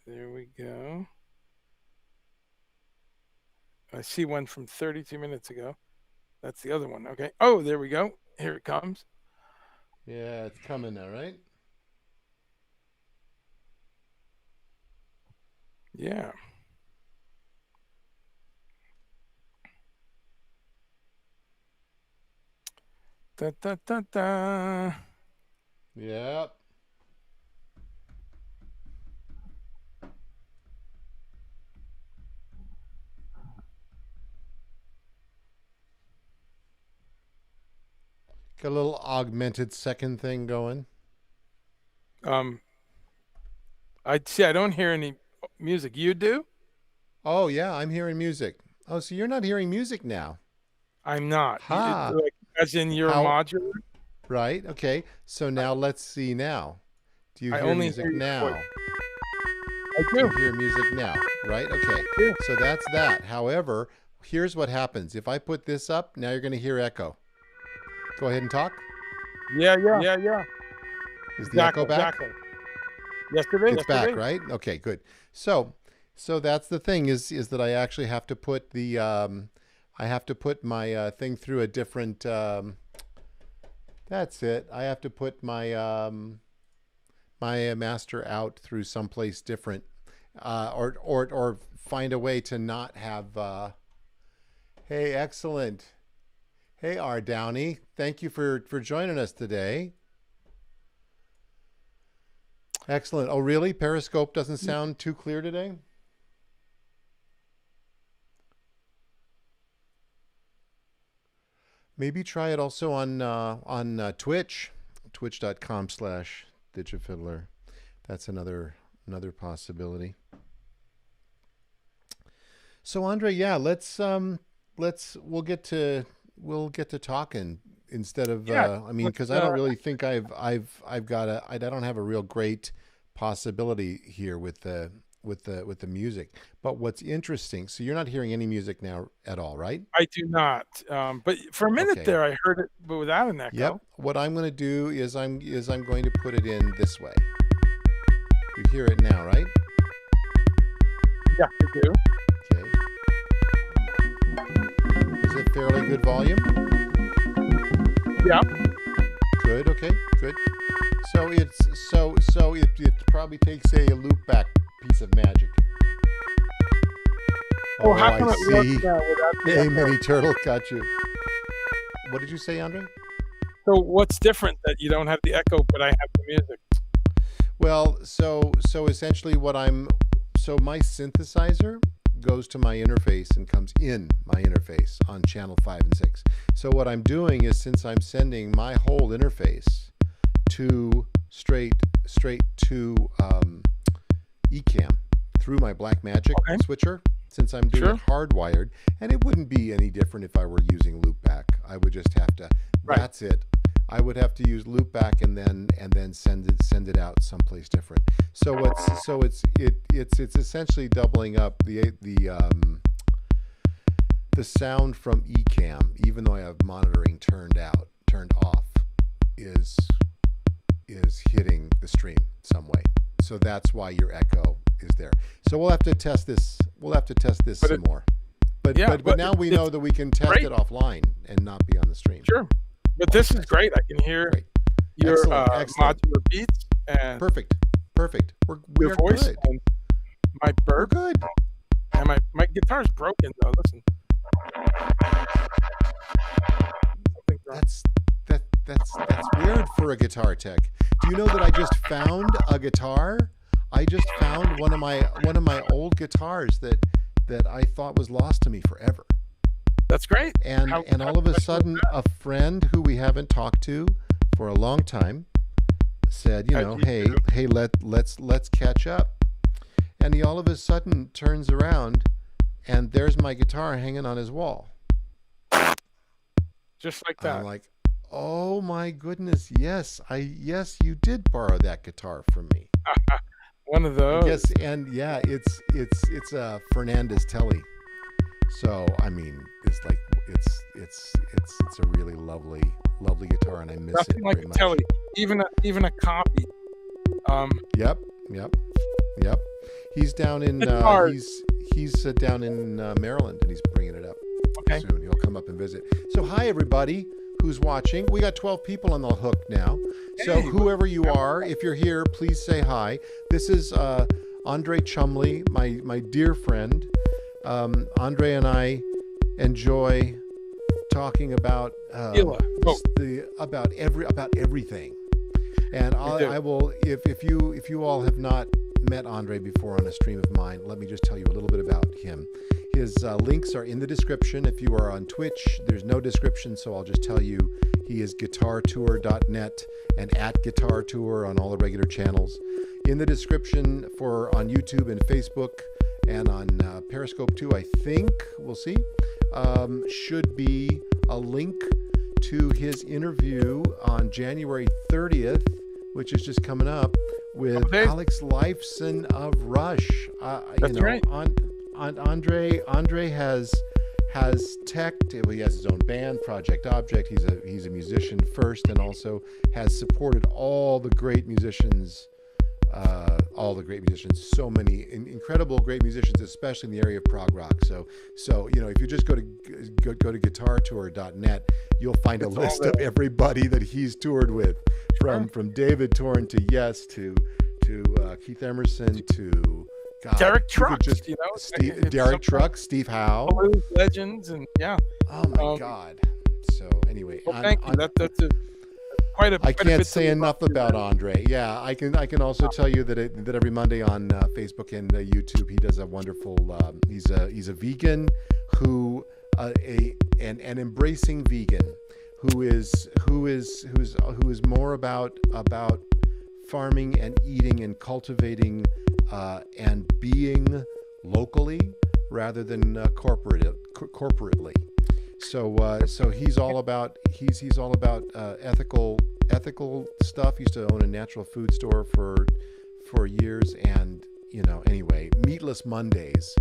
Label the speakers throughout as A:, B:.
A: There we go. I see one from 32 minutes ago. That's the other one. Okay. Oh, there we go. Here it comes.
B: Yeah, it's coming now, right?
A: Yeah. Da, da, da, da.
B: Yep. Got a little augmented second thing going.
A: I see. I don't hear any music. You do?
B: Oh, yeah, I'm hearing music. Oh, so you're not hearing music now.
A: I'm not.
B: Ha!
A: Like, as in your
B: How?
A: modular?
B: Right, okay. So now let's see now. Do you
A: I
B: hear
A: only
B: music
A: hear your
B: now?
A: voice. I
B: Do
A: do.
B: you hear music now? Right, okay.
A: Yeah.
B: So that's that. However, here's what happens. If I put this up, now you're going to hear echo. Go ahead and talk.
A: Yeah.
B: Is the echo back?
A: Exactly. Yesterday.
B: It's back, right? Okay, good. So that's the thing is that I actually have to put the I have to put my thing through a different. That's it. I have to put my my master out through someplace different, or find a way to not have. Hey, excellent. Hey, R. Downey. Thank you for joining us today. Excellent. Oh, really? Periscope doesn't sound too clear today? Maybe try it also on Twitch, twitch.com/DigiFiddler. That's another possibility. So Andre, yeah, we'll get to talking instead of I mean, because I don't really think I don't have a real great possibility here with the music. But what's interesting, so you're not hearing any music now at all, right?
A: I do not. But for a minute there, I heard it, but without an echo.
B: Yep. What I'm going to do is I'm going to put it in this way. You hear it now, right?
A: Yeah, I do.
B: Okay. Is it fairly good volume?
A: Yeah.
B: Good. Okay. Good. So it probably takes a loop back piece of magic.
A: Oh, how come
B: I
A: it
B: see.
A: works now without the
B: Hey,
A: echo?
B: Mini Turtle, got you. What did you say, Andre?
A: So what's different that you don't have the echo, but I have the music?
B: Well, so essentially so my synthesizer goes to my interface and comes in my interface on channel 5 and 6. So what I'm doing is, since I'm sending my whole interface to straight to eCam through my Blackmagic switcher, since I'm doing it hardwired, and it wouldn't be any different if I were using loopback. I would just have to. That's it. I would have to use loopback and then send it out someplace different. So it's essentially doubling up the sound from eCam, even though I have monitoring turned off, is hitting the stream some way. So that's why your echo is there. So we'll have to test this. We'll have to test this some more. But now we know that we can test it offline and not be on the stream.
A: Sure. But this is great. I can hear your modular beats and
B: perfect.
A: Your voice
B: good.
A: and my burp.
B: We're good.
A: And my guitar's broken though. Listen.
B: That's weird for a guitar tech. Do you know that I just found a guitar? I just found one of my old guitars that I thought was lost to me forever.
A: That's great.
B: And all of a sudden, a friend who we haven't talked to for a long time said, hey, let's catch up. And he all of a sudden turns around, and there's my guitar hanging on his wall.
A: Just like that.
B: I'm like, oh my goodness, yes, you did borrow that guitar from me.
A: One of those.
B: Yes, and yeah, it's a Fernandez Telly. So I mean, it's a really lovely guitar, and I miss
A: Nothing
B: it
A: like
B: very
A: a
B: much.
A: Telly, even a copy.
B: Yep. Yep. He's down in
A: Guitars.
B: he's down in Maryland, and he's bringing it up
A: Okay.
B: soon. He'll come up and visit. So hi everybody who's watching. We got 12 people on the hook now. So
A: Hey,
B: whoever you are, if you're here, please say hi. This is Andre Chumley, my dear friend. Andre and I enjoy talking about about everything. And I will, if you all have not met Andre before on a stream of mine, let me just tell you a little bit about him. His links are in the description. If you are on Twitch, there's no description, so I'll just tell you he is guitartour.net and at Guitar Tour on all the regular channels. In the description on YouTube and Facebook and on Periscope too, I think, we'll see, should be a link to his interview on January 30th, which is just coming up, with Alex Lifeson of Rush.
A: That's right.
B: Andre has tech. He has his own band, Project Object. He's a musician first, and also has supported all the great musicians. So many incredible great musicians, especially in the area of prog rock. So if you just go to guitartour.net, you'll find a list of everybody that he's toured with, from David Torn to Yes to Keith Emerson to
A: Derek Trucks,
B: Derek Trucks, Steve Howe,
A: blues legends, and yeah.
B: Oh my God! So anyway,
A: well, thank you. That's quite a.
B: I can't say enough about Andre. Yeah, I can also tell you that every Monday on Facebook and YouTube he does a wonderful. He's a vegan who an embracing vegan who is more about farming and eating and cultivating and being locally rather than corporately. So he's all about ethical stuff. He used to own a natural food store for years, and anyway, Meatless Mondays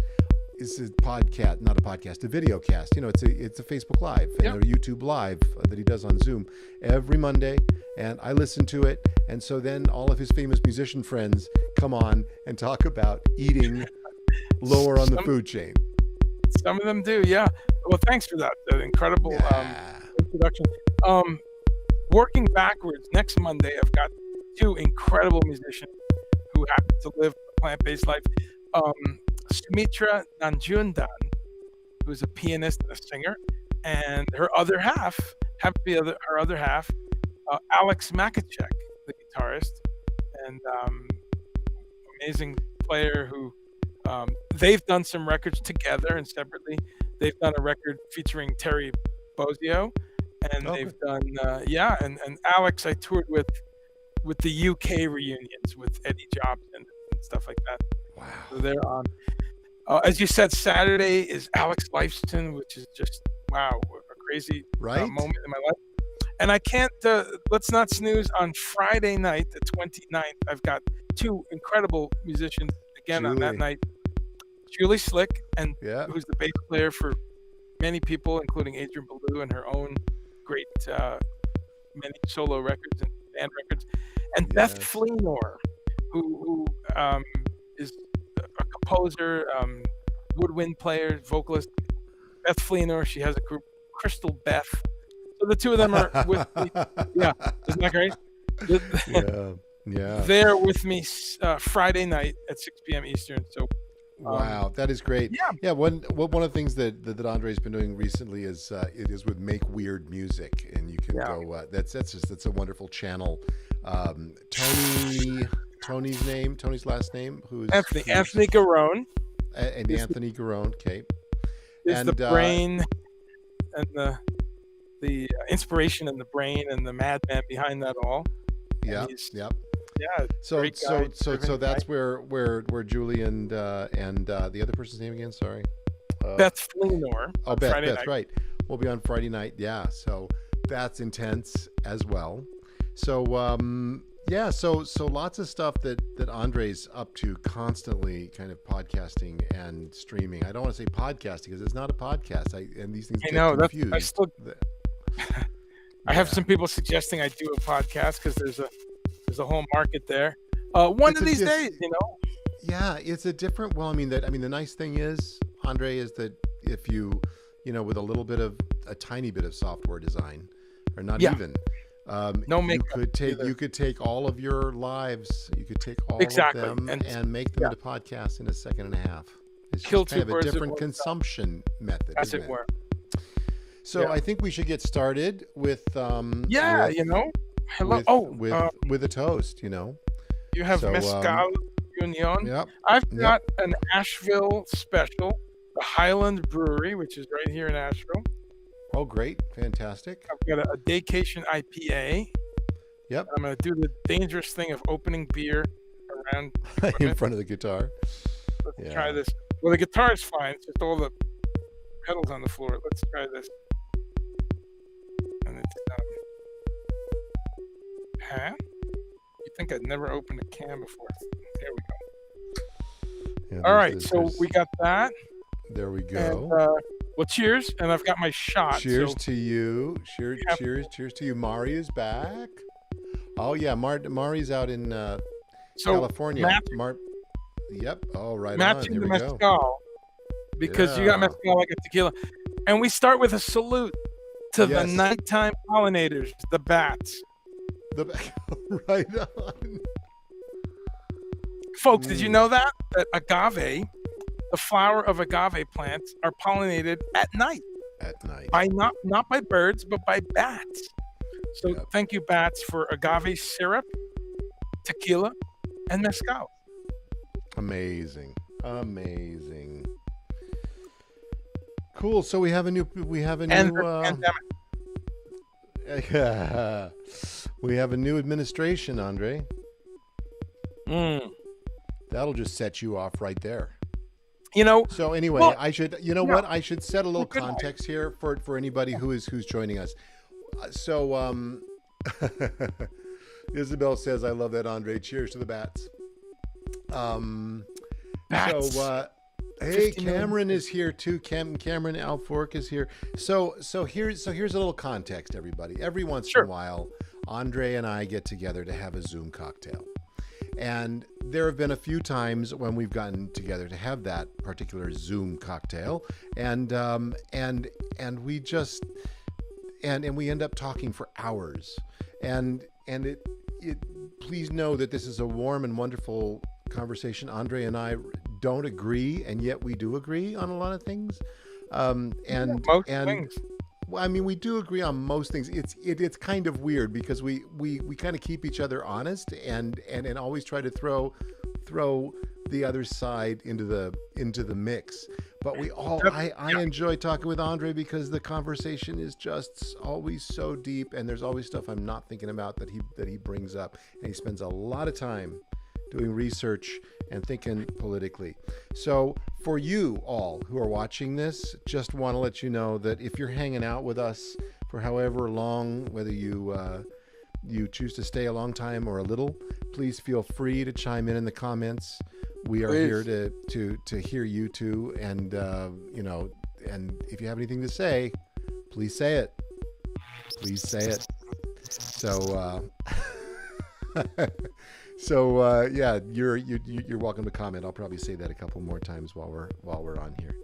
B: is a podcast, not a podcast, a video cast. It's a Facebook Live and a YouTube Live that he does on Zoom every Monday, and I listen to it. And so then all of his famous musician friends come on and talk about eating lower on the food chain.
A: Some of them do, yeah. Well, thanks for that incredible introduction. Working backwards, next Monday, I've got two incredible musicians who happen to live a plant-based life. Sumitra Nanjundan, who's a pianist and a singer, and her other half, Alex Makachek, the guitarist, and amazing player who they've done some records together and separately. They've done a record featuring Terry Bozzio, and they've done and Alex I toured with the UK reunions with Eddie Jobson and stuff like that.
B: Wow.
A: So they're on. As you said, Saturday is Alex Lifeson, which is just a crazy moment in my life. And I can't, let's not snooze. On Friday night, the 29th, I've got two incredible musicians again on that night. Julie Slick, who's the bass player for many people, including Adrian Belew and her own great many solo records and band records. And Beth Fleenor, who is a composer, woodwind player, vocalist. Beth Fleenor, she has a group, Crystal Beth. So the two of them are with me. Yeah, isn't that great? They're with me Friday night at 6 p.m. Eastern. So
B: wow, that is great. Yeah. One of the things that Andre's been doing recently is with Make Weird Music, and you can go. That's a wonderful channel. Tony's last name,
A: Anthony Garone,
B: and Anthony Garone, okay,
A: is the brain and the inspiration and the brain and the madman behind that all.
B: Yeah. So that's
A: guy.
B: where Julie and the other person's name again. Sorry.
A: Beth Fleenor.
B: Oh, Beth.
A: Friday
B: That's
A: night.
B: right. We'll be on Friday night. Yeah. So that's intense as well. So so lots of stuff that Andre's up to constantly, kind of podcasting and streaming. I don't want to say podcasting because it's not a podcast. And these things get confused.
A: I have some people suggesting I do a podcast because there's a whole market there. One of these days,
B: Yeah, it's a different. Well, the nice thing is, Andre, is that if you with a tiny bit of software design, or not even,
A: no
B: you
A: makeup
B: could take all of your lives, you could take all
A: exactly
B: of them and make them into podcasts in a second and a half. It's
A: Kill
B: just kind
A: two
B: of a
A: birds
B: different
A: with one
B: consumption method,
A: as
B: isn't
A: it were.
B: So I think we should get started with
A: hello.
B: With a toast.
A: You have Mezcal Union.
B: Yep.
A: I've got an Asheville special, the Highland Brewery, which is right here in Asheville.
B: Oh, great. Fantastic.
A: I've got a Daycation IPA.
B: Yep.
A: I'm going to do the dangerous thing of opening beer around
B: in front of the guitar.
A: Let's try this. Well, the guitar is fine. It's just all the pedals on the floor. Let's try this. And it's You think I'd never opened a can before? There we go.
B: Yeah,
A: all right, so we got that.
B: There we go.
A: And, well, cheers, and I've got my shot.
B: Cheers to you. Cheers to you. Mari is back. Oh yeah, Mari's out in California. Yep. Oh, right
A: matching
B: on. There
A: the
B: we
A: mezcal,
B: go.
A: because you got mezcal like a tequila, and we start with a salute to the nighttime pollinators, the bats.
B: Right on.
A: Folks, did you know that agave, the flower of agave plants, are pollinated at night?
B: At night.
A: By not by birds, but by bats. So thank you, bats, for agave syrup, tequila, and mezcal.
B: Amazing. Cool. So we have a new
A: pandemic.
B: We have a new administration, Andre. That'll just set you off right there. So anyway, I should I should set a little context here for anybody who's joining us. So Isabel says, I love that, Andre. Cheers to the bats.
A: Bats.
B: So hey, Cameron is here too. Cameron Alfork is here. So here's a little context, everybody. Every once in a while, Andre and I get together to have a Zoom cocktail. And there have been a few times when we've gotten together to have that particular Zoom cocktail, and we just and we end up talking for hours. And it please know that this is a warm and wonderful conversation. Andre and I don't agree, and yet we do agree on a lot of things.
A: Most things.
B: Well, we do agree on most things. It's kind of weird because we kind of keep each other honest and always try to throw the other side into the mix. But I enjoy talking with Andre because the conversation is just always so deep, and there's always stuff I'm not thinking about that he brings up, and he spends a lot of time doing research and thinking politically. So for you all who are watching this, just want to let you know that if you're hanging out with us for however long, whether you choose to stay a long time or a little, please feel free to chime in the comments. We are here to hear you too, and and if you have anything to say, please say it. Please say it. So you're welcome to comment. I'll probably say that a couple more times while we're on here.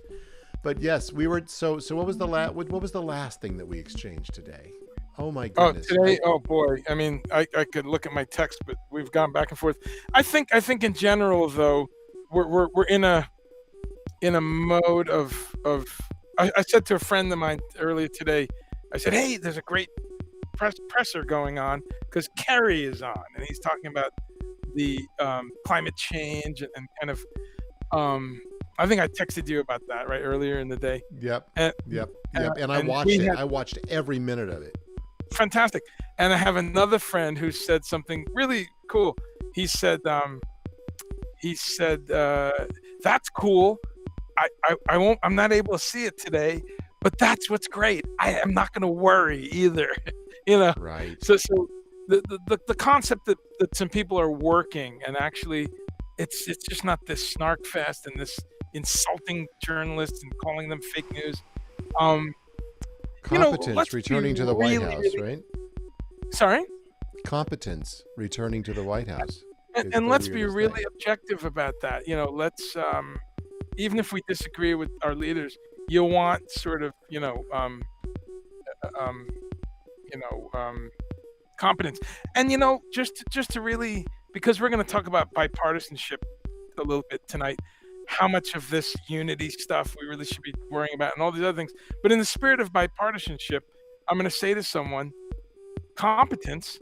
B: But yes, we were so what was the last thing that we exchanged today? Oh my goodness.
A: Today, oh boy. I could look at my text, but we've gone back and forth. I think in general though, we're in a mode of I said to a friend of mine earlier today, I said, hey, there's a great presser going on because Kerry is on, and he's talking about the climate change and kind of I think I texted you about that right earlier in the day.
B: Yep. And I watched it. I watched every minute of it.
A: Fantastic. And I have another friend who said something really cool. He said that's cool. I'm not able to see it today, but that's what's great. I am not going to worry either.
B: Right.
A: So the concept that some people are working, and actually it's just not this snark fest and this insulting journalists and calling them fake news.
B: Competence returning to the White House, right?
A: Sorry?
B: Competence returning to the White House.
A: And let's be really objective about that. Let's even if we disagree with our leaders, you want sort of um, competence, and just to really, because we're going to talk about bipartisanship a little bit tonight, how much of this unity stuff we really should be worrying about, and all these other things. But in the spirit of bipartisanship, I'm going to say to someone, competence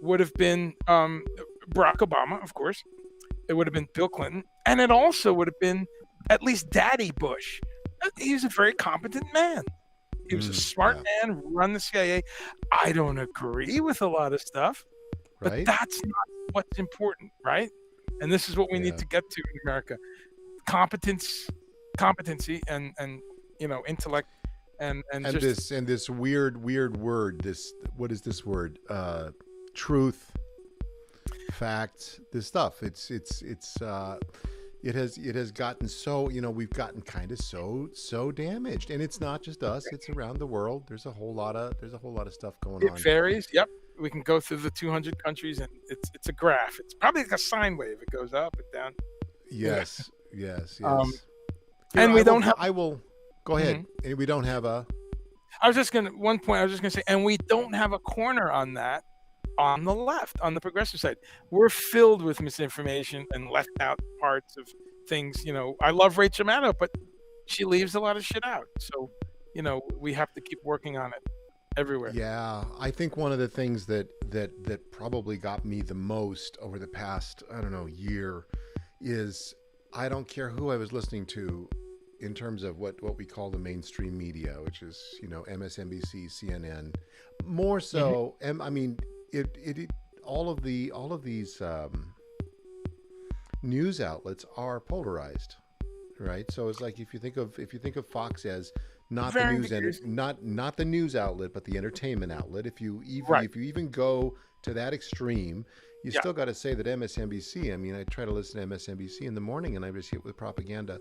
A: would have been Barack Obama, of course. It would have been Bill Clinton, and it also would have been at least Daddy Bush. He's a very competent man. He was a smart man, run the CIA. I don't agree with a lot of stuff, but that's not what's important, right? And this is what we need to get to in America: competency, and intellect, and
B: this weird word. What is this word? Truth, fact. This stuff. It has gotten so, we've gotten kind of so damaged, and it's not just us, it's around the world. There's a whole lot of stuff going on.
A: It varies. Yep. We can go through the 200 countries, and it's a graph. It's probably like a sine wave. It goes up and down.
B: Yes.
A: And we don't have.
B: I will go ahead. And we don't have a.
A: I was just gonna say, and we don't have a corner on that. On the left, on the progressive side, we're filled with misinformation and left out parts of things. I love Rachel Maddow, but she leaves a lot of shit out. So, we have to keep working on it everywhere.
B: Yeah, I think one of the things that probably got me the most over the past, year is, I don't care who I was listening to in terms of what we call the mainstream media, which is, MSNBC, CNN, more so. I mean, all of these news outlets are polarized, right? So it's like if you think of Fox as not the news outlet, but the entertainment outlet. If you even go to that extreme, you still got to say that MSNBC. I mean, I try to listen to MSNBC in the morning, and I just hit with propaganda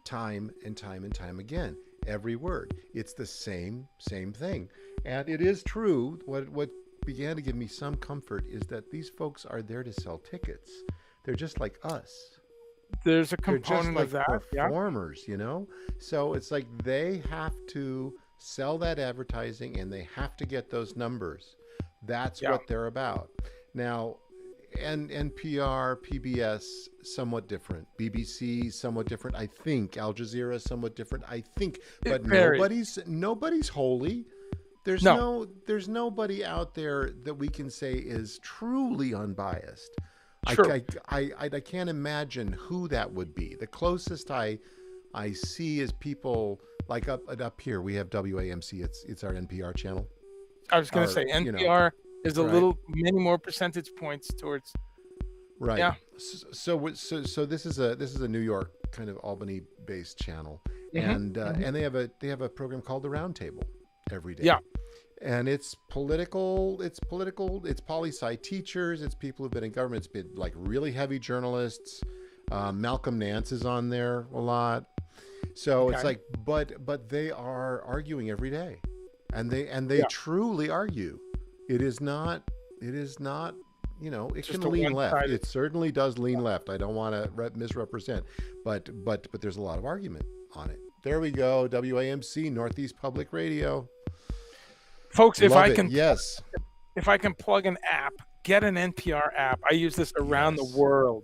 B: time and time again. Every word, it's the same thing, and it is true. What began to give me some comfort is that these folks are there to sell tickets. They're just like us.
A: There's a component of that.
B: Performers, So it's like they have to sell that advertising, and they have to get those numbers. That's what they're about. Now, and NPR, PBS, somewhat different. BBC, somewhat different. I think Al Jazeera, somewhat different. I think, but nobody's holy. There's nobody out there that we can say is truly unbiased. Sure. I can't imagine who that would be. The closest I see is people like up here. We have WAMC. It's our NPR channel.
A: I was going to say NPR is a little many more percentage points towards.
B: Right. Yeah. So this is a New York kind of Albany based channel, and they have a program called the Roundtable every day. Yeah. And it's political, it's poli-sci teachers, it's people who've been in government, it's been like really heavy journalists. Malcolm Nance is on there a lot. So it's like, but they are arguing every day. And they truly argue. It is not, it can lean left. It certainly does lean left. I don't want to misrepresent, but there's a lot of argument on it. There we go. WAMC, Northeast Public Radio.
A: Folks, if I can plug an app, get an NPR app. I use this around the world.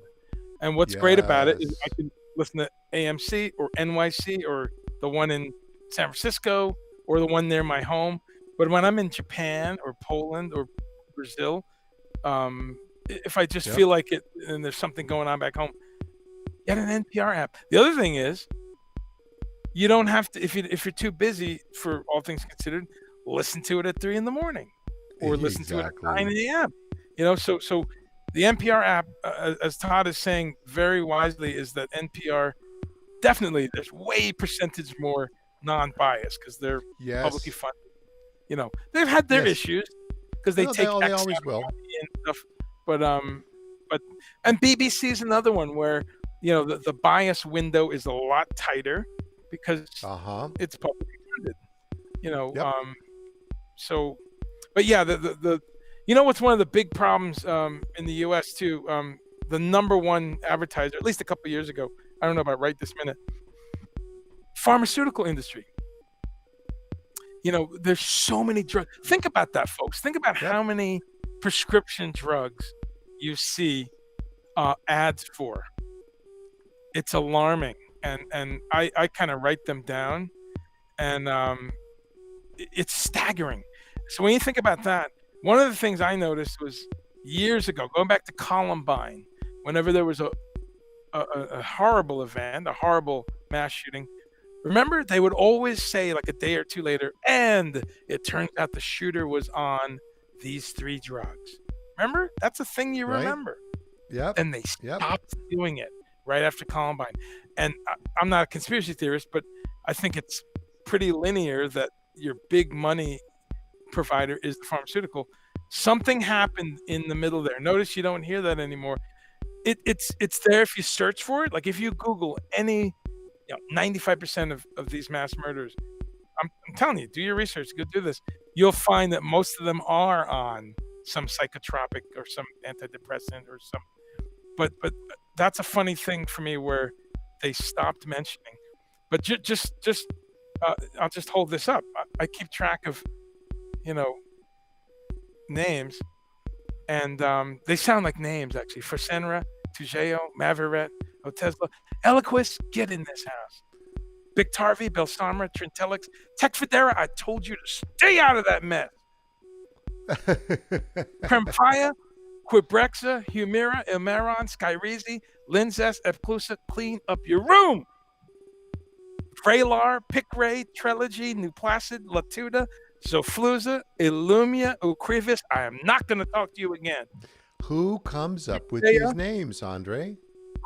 A: And what's great about it is I can listen to AMC or NYC or the one in San Francisco or the one near my home. But when I'm in Japan or Poland or Brazil, if I just feel like it and there's something going on back home, get an NPR app. The other thing is, you don't have to, if you're too busy, for all things considered, listen to it at 3 a.m. or listen to it at 9 a.m. So the NPR app, as Todd is saying very wisely, is that NPR definitely there's way percentage more non-biased because they're publicly funded. They've had their issues because they take
B: they always will
A: and stuff. But and BBC is another one where the bias window is a lot tighter because it's publicly funded. So, but yeah, the what's one of the big problems in the U.S. too, the number one advertiser, at least a couple of years ago. I don't know about right this minute. Pharmaceutical industry. There's so many drugs. Think about that, folks. Think about how many prescription drugs you see ads for. It's alarming, and I kind of write them down, and it's staggering. So when you think about that, one of the things I noticed was years ago, going back to Columbine, whenever there was a horrible event, a horrible mass shooting, remember, they would always say, like a day or two later, and it turns out the shooter was on these 3 drugs. Remember? That's a thing you remember.
B: Yep.
A: And they stopped doing it right after Columbine. And I'm not a conspiracy theorist, but I think it's pretty linear that your big money provider is the pharmaceutical. Something happened in the middle there. Notice you don't hear that anymore. It's there if you search for it. Like if you Google any 95% of these mass murders, I'm telling you, do your research, go do this. You'll find that most of them are on some psychotropic or some antidepressant or some. But that's a funny thing for me where they stopped mentioning. But just I'll just hold this up. I keep track of names, and they sound like names actually. Fasenra, Tujeo, Maveret, Otesla, Eliquis, get in this house. Biktarvi, Belsamra, Trintelix, Tecfidera, I told you to stay out of that mess. Kremphia, Quibrexa, Humira, Ilmaron, Skyrizi, Linzess, Epclusa, clean up your room. Vraylar, Picray, Trelegy, Nuplacid, Latuda, Zofluza, Illumia, Ucrivis. I am not going to talk to you again.
B: Who comes up with these names, Andre?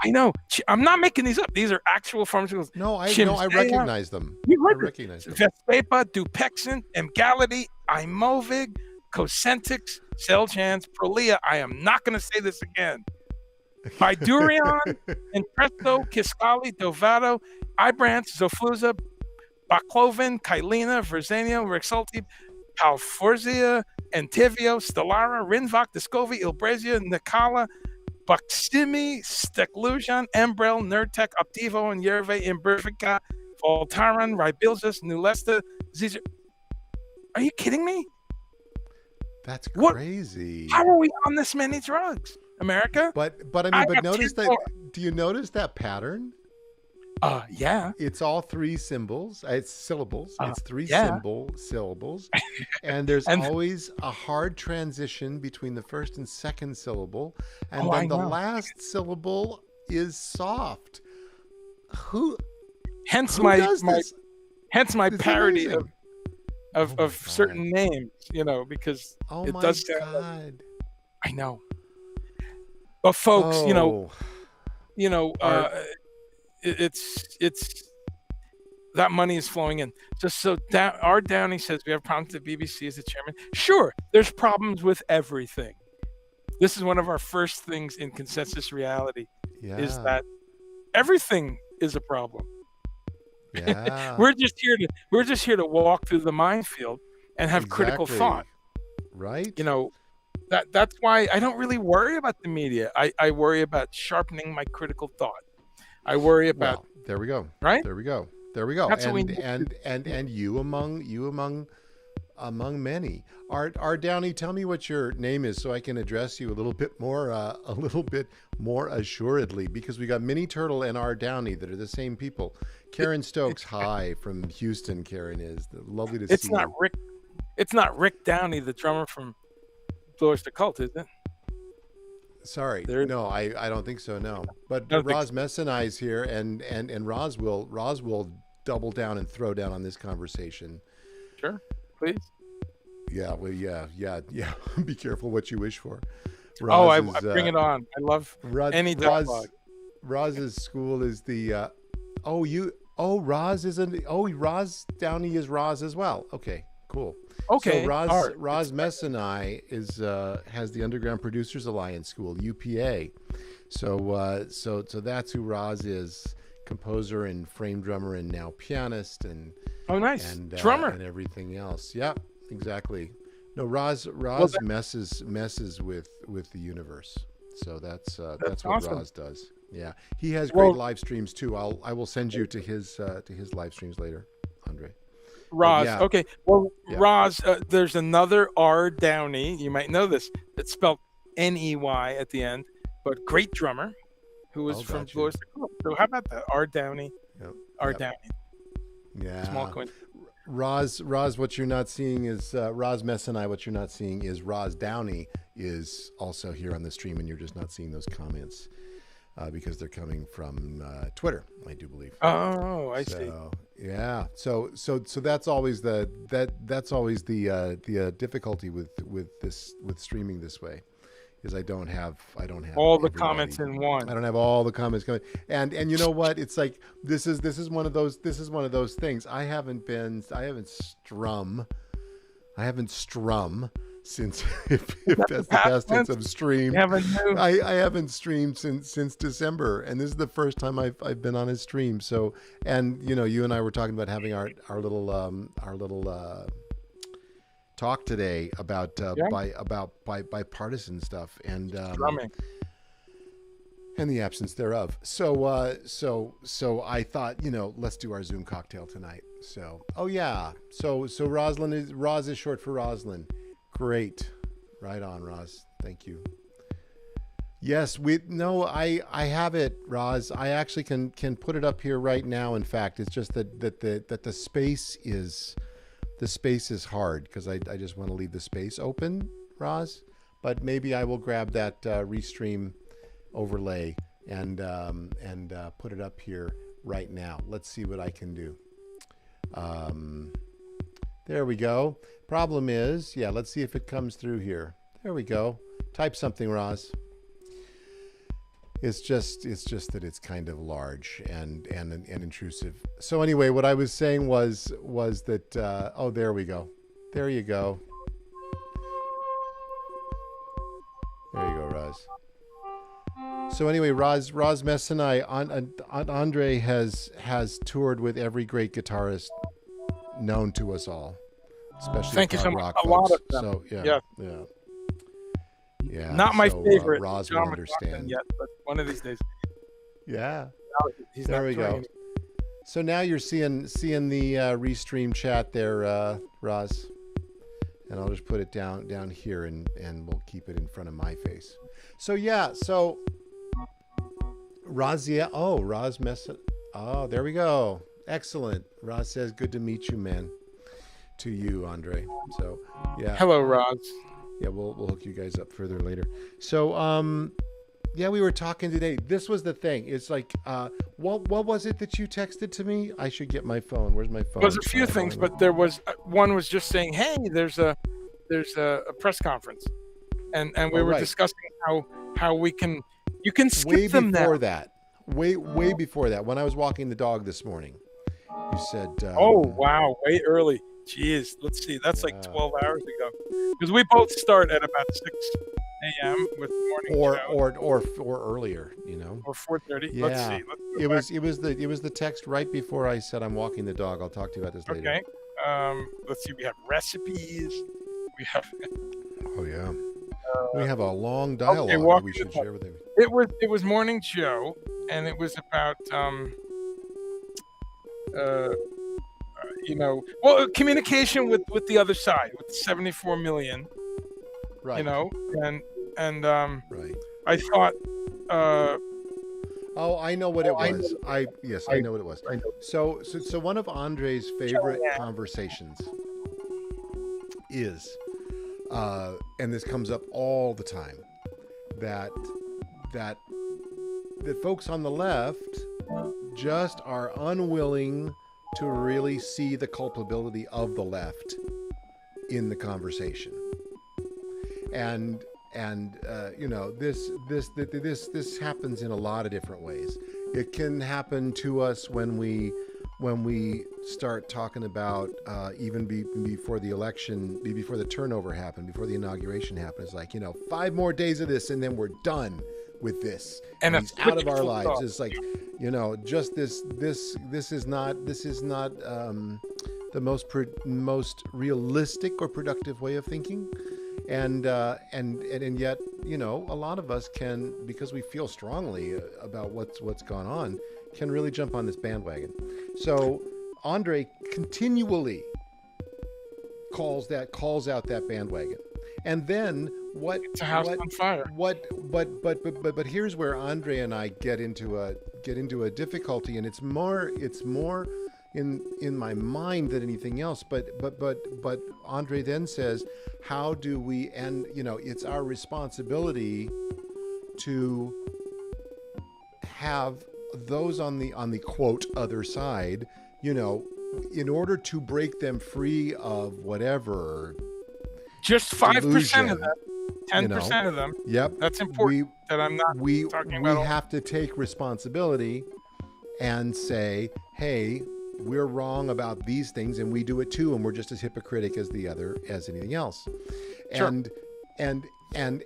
A: I know. I'm not making these up. These are actual pharmaceuticals.
B: No, I recognize them.
A: I recognize them. Vespepa, Dupexant, Emgality, Imovig, Cosentyx, Xeljanz, Prolia. I am not going to say this again. Bidurion, Entresto, Kisqali, Dovato, Ibrance, Zofluza, Baclofen, Kylena, Verzenio, Rexulti, Palforzia, Entivio, Stellara, Rinvoq, Descovy, Ilbrazia, Nicala, Buximi, Steclusion, Embrel, Nurtec, Optivo, and Yerve, Imbervica, Voltaren, Rybilzus, Nulesta, Zizur. Are you kidding me?
B: That's crazy.
A: How are we on this many drugs, America?
B: But notice that. Do you notice that pattern?
A: Yeah.
B: It's all 3 symbols. It's syllables. It's 3 syllables. And there's always a hard transition between the first and second syllable. And then the last syllable is soft. Hence my
A: parody of certain names, because it does sound like, I know. But folks, it's that money is flowing in. Our Downey says we have problems with the BBC as the chairman. Sure, there's problems with everything. This is one of our first things in Consensus Reality is that everything is a problem.
B: Yeah.
A: we're just here to walk through the minefield and have critical thought.
B: Right.
A: That's why I don't really worry about the media. I worry about sharpening my critical thought. I worry about.
B: Well, there we go.
A: Right?
B: There we go.
A: That's what we need.
B: And you among many. Art Downey, tell me what your name is so I can address you a little bit more assuredly, because we got Minnie Turtle and Art Downey that are the same people. Karen Stokes, hi from Houston. Karen is lovely to see.
A: It's not Rick Downey, the drummer from Blowers to Cult, is it?
B: Sorry, no, I don't think so. No, but Roz Messenai is here, and Roz will double down and throw down on this conversation.
A: Sure, please.
B: Yeah, well, yeah. Be careful what you wish for.
A: I bring it on. I love any dialogue.
B: Roz's school is the. Roz isn't. Roz Downey is Roz as well. Okay, cool.
A: Okay.
B: So Roz Messenai has the Underground Producers Alliance School, UPA. So that's who Roz is, composer and frame drummer and now pianist and
A: drummer
B: and everything else. Yeah, exactly. No, Roz messes with the universe. So that's what
A: awesome.
B: Roz does. Yeah, he has great live streams too. I will send you to his live streams later, Andre.
A: Roz.
B: Yeah.
A: Okay. Well,
B: Yeah.
A: Roz, there's another R. Downey. You might know this. It's spelled Ney at the end, but great drummer who was from Blue. So how about that? R. Downey.
B: Yep.
A: R. Downey.
B: Yeah.
A: Small coin.
B: Roz, what you're not seeing is Roz Mess and I. What you're not seeing is Roz Downey is also here on the stream, and you're just not seeing those comments because they're coming from Twitter, I do believe.
A: Oh, I see.
B: Yeah. So that's always the difficulty with streaming this way. Is I don't have
A: all the comments in one.
B: I don't have all the comments coming. And you know what? It's like this is one of those things. I haven't strum since if that's the past tense of stream. I haven't streamed since December, and this is the first time I've been on a stream. So, and you and I were talking about having our little talk today about bipartisan stuff and the absence thereof. So I thought, let's do our Zoom cocktail tonight. So Roz is short for Roslyn. Great. Right on, Roz. Thank you. Yes, I have it, Roz. I actually can put it up here right now. In fact, it's just that the space is hard because I just want to leave the space open, Roz. But maybe I will grab that Restream overlay and put it up here right now. Let's see what I can do. There we go. Problem is, let's see if it comes through here. There we go. Type something, Roz. It's just that it's kind of large and intrusive. So anyway, what I was saying was that there we go. There you go. There you go, Roz. So anyway, Roz Mess and I, Andre has toured with every great guitarist known to us all, especially
A: thank you so much.
B: Rock
A: a
B: folks.
A: lot of them.
B: So yeah.
A: Not my favorite.
B: Roz will understand
A: yet, but one of these days.
B: Yeah.
A: He's
B: there
A: not
B: we go. So now you're seeing the Restream Chat there, Roz. And I'll just put it down here and we'll keep it in front of my face. So Roz, Roz Mess. Oh, there we go. Excellent. Roz says, "Good to meet you, man." To you, Andre. So yeah.
A: Hello, Roz.
B: Yeah, we'll hook you guys up further later. So we were talking today. This was the thing. It's like what was it that you texted to me? I should get my phone. Where's my phone?
A: There's a few things, but there was one was just saying, "Hey, there's a press conference," and we were discussing how you can skip them now.
B: Way before that, when I was walking the dog this morning, you said,
A: "Oh wow, way early." Jeez, let's see. That's like 12 hours ago. Because we both start at about 6 a.m. with morning show.
B: Or earlier,
A: Or 4:30.
B: Yeah.
A: Let's see.
B: It was the text right before I said I'm walking the dog. I'll talk to you about this later.
A: Okay. Let's see. We have recipes. We have.
B: Oh yeah. We have a long dialogue that we should share with him.
A: It was morning show, and it was about communication with the other side, with the 74 million,
B: right?
A: And
B: right.
A: I thought,
B: I know what it was. I know what it was. So one of Andre's favorite conversations is, and this comes up all the time, that folks on the left just are unwilling to really see the culpability of the left in the conversation, and this happens in a lot of different ways. It can happen to us when we start talking about even before the election, before the turnover happened, before the inauguration happened. It's like 5 more days of this, and then we're done with this, and it's out of our lives. It's like, just this is not the most realistic or productive way of thinking. And yet, you know, a lot of us can, because we feel strongly about what's gone on, can really jump on this bandwagon. So Andre continually calls out that bandwagon. And then
A: it's a house on fire.
B: But here's where Andre and I get into a difficulty, and it's more in my mind than anything else. But Andre then says, how do we? And you know, it's our responsibility to have those on the quote other side, you know, in order to break them free of whatever.
A: Just 5% of them, 10% of them.
B: Yep,
A: that's important. That I'm not talking about.
B: We have to take responsibility and say, hey, we're wrong about these things, and we do it too, and we're just as hypocritic as anything else.
A: Sure.
B: And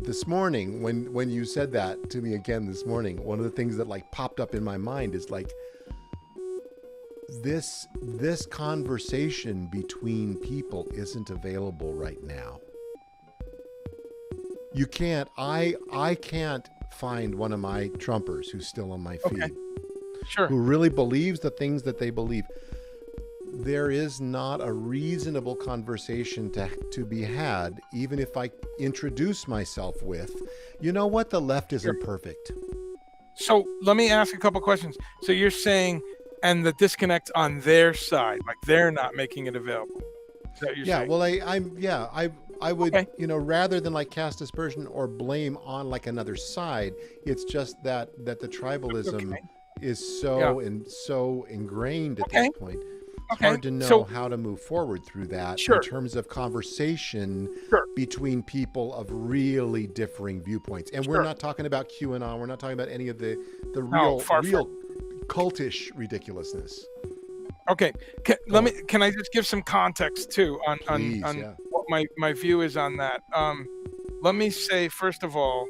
B: this morning, when you said that to me again this morning, one of the things that like popped up in my mind is like, this conversation between people isn't available right now. You can't. I can't find one of my Trumpers who's still on my feed.
A: Okay. Sure.
B: Who really believes the things that they believe. There is not a reasonable conversation to be had, even if I introduce myself with, you know what, the left isn't perfect. So
A: let me ask a couple questions. So you're saying, and the disconnect on their side, like they're not making it available. Is that what you're saying?
B: Well, I would, you know, rather than like cast aspersion or blame on like another side, it's just that the tribalism is so ingrained at this point. It's hard to know how to move forward through that in terms of conversation between people of really differing viewpoints. And we're not talking about QAnon. We're not talking about any of the real cultish ridiculousness.
A: Okay. Can I just give some context too on what my view is on that? Let me say, first of all,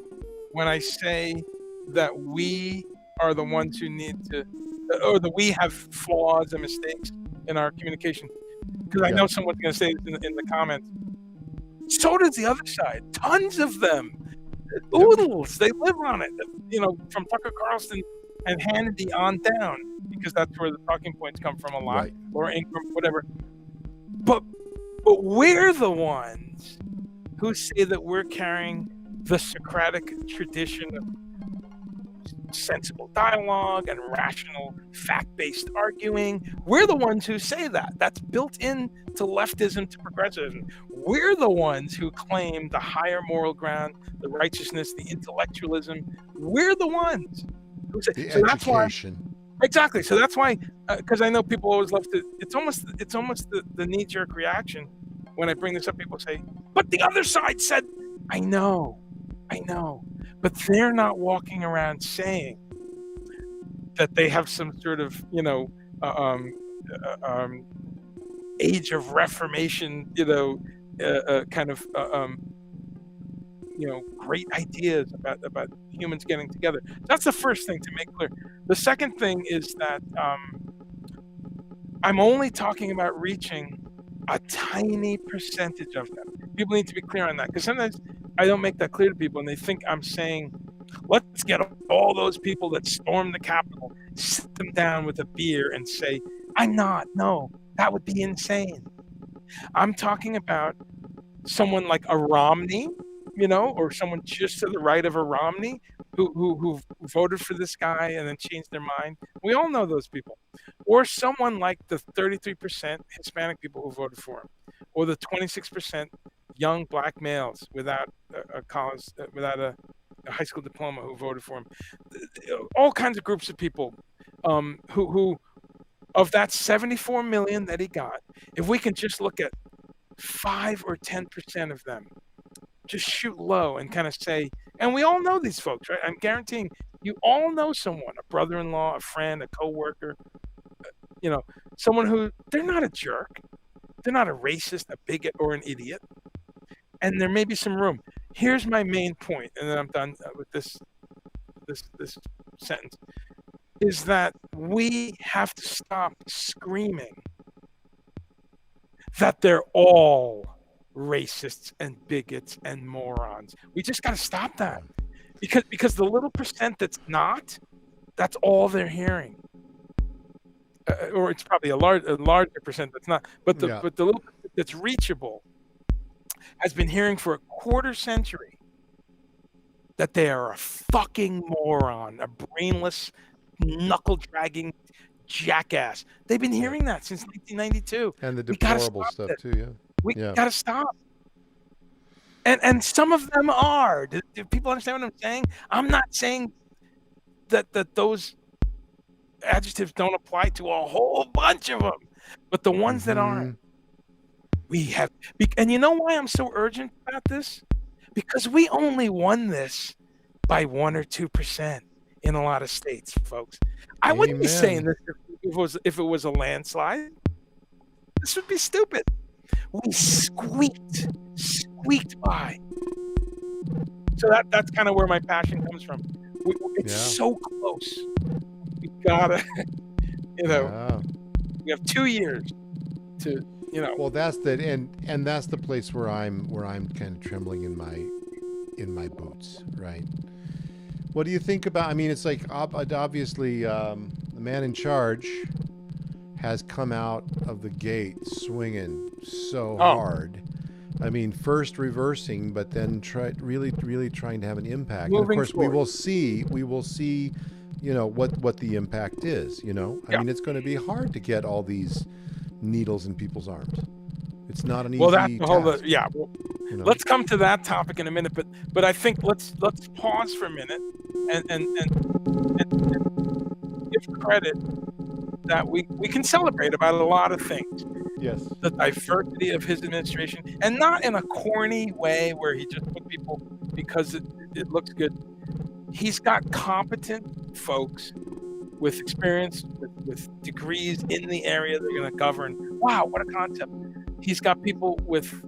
A: when I say that we are the ones who need to, or that we have flaws and mistakes in our communication, because I know someone's going to say this in the comments. So does the other side. Tons of them. Oodles. They live on it. You know, from Tucker Carlson and Hannity on down, because that's where the talking points come from a lot, or Ingram, whatever. But we're the ones who say that we're carrying the Socratic tradition of sensible dialogue and rational fact-based arguing. We're the ones who say that. That's built into leftism, to progressivism. We're the ones who claim the higher moral ground, the righteousness, the intellectualism. We're the ones who say
B: the education.
A: Exactly. So that's why, because I know people always love to. It's almost the knee-jerk reaction when I bring this up. People say, "But the other side said," I know, but they're not walking around saying that they have some sort of, you know, age of reformation, you know, kind of, you know, great ideas about humans getting together. That's the first thing to make clear. The second thing is that I'm only talking about reaching a tiny percentage of them. People need to be clear on that, because sometimes I don't make that clear to people, and they think I'm saying, let's get all those people that stormed the Capitol, sit them down with a beer and say, I'm not. No, that would be insane. I'm talking about someone like a Romney, you know, or someone just to the right of a Romney who voted for this guy and then changed their mind. We all know those people. Or someone like the 33% Hispanic people who voted for him, or the 26% young black males without a college, without a high school diploma who voted for him. All kinds of groups of people who of that 74 million that he got, if we can just look at 5 or 10% of them, just shoot low and kind of say, and we all know these folks, right? I'm guaranteeing you all know someone, a brother-in-law, a friend, a coworker, you know, someone who, they're not a jerk. They're not a racist, a bigot, or an idiot. And there may be some room. Here's my main point, and then I'm done with this sentence, is that we have to stop screaming that they're all racists and bigots and morons. We just got to stop that, because the little percent that's not, that's all they're hearing. Or it's probably a larger percent that's not, but the little percent that's reachable has been hearing for a quarter century that they are a fucking moron, a brainless, knuckle-dragging jackass. They've been hearing that since 1992.
B: And the deplorable stuff too, yeah.
A: We gotta stop. And some of them are. Do people understand what I'm saying? I'm not saying that those adjectives don't apply to a whole bunch of them, but the ones that aren't, we have. And you know why I'm so urgent about this? Because we only won this by 1 or 2% in a lot of states, folks. I wouldn't be saying this if it was a landslide. This would be stupid. We squeaked by. So that's kind of where my passion comes from. It's so close. We gotta, we have 2 years to,
B: Well, that's and that's the place where I'm kind of trembling in my boots, right? What do you think about? I mean, it's like obviously the man in charge has come out of the gate swinging so hard. I mean, first reversing, but then really trying to have an impact. And of course, we will see, what the impact is. I mean, it's going to be hard to get all these needles in people's arms. It's not an easy task.
A: Let's come to that topic in a minute, but I think let's pause for a minute and give credit that we can celebrate about a lot of things.
B: Yes.
A: The diversity of his administration, and not in a corny way where he just put people because it looks good. He's got competent folks with experience, with degrees in the area they're going to govern. Wow, what a concept. He's got people with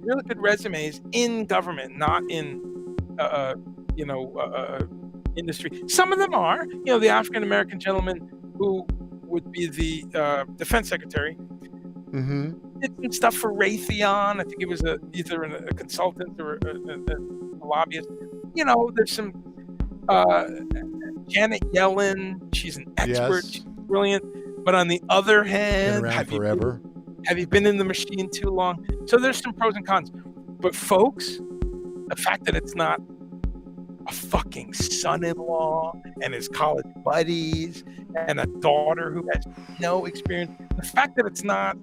A: really good resumes in government, not in, industry. Some of them are, the African-American gentleman who would be the defense secretary.
B: Mm-hmm.
A: Did some stuff for Raytheon. I think he was either a consultant or a lobbyist. There's some Janet Yellen. She's an expert.
B: Yes.
A: She's brilliant. But on the other hand,
B: have
A: you been in the machine too long? So there's some pros and cons. But folks, the fact that it's not a fucking son-in-law and his college buddies and a daughter who has no experience, the fact that it's not,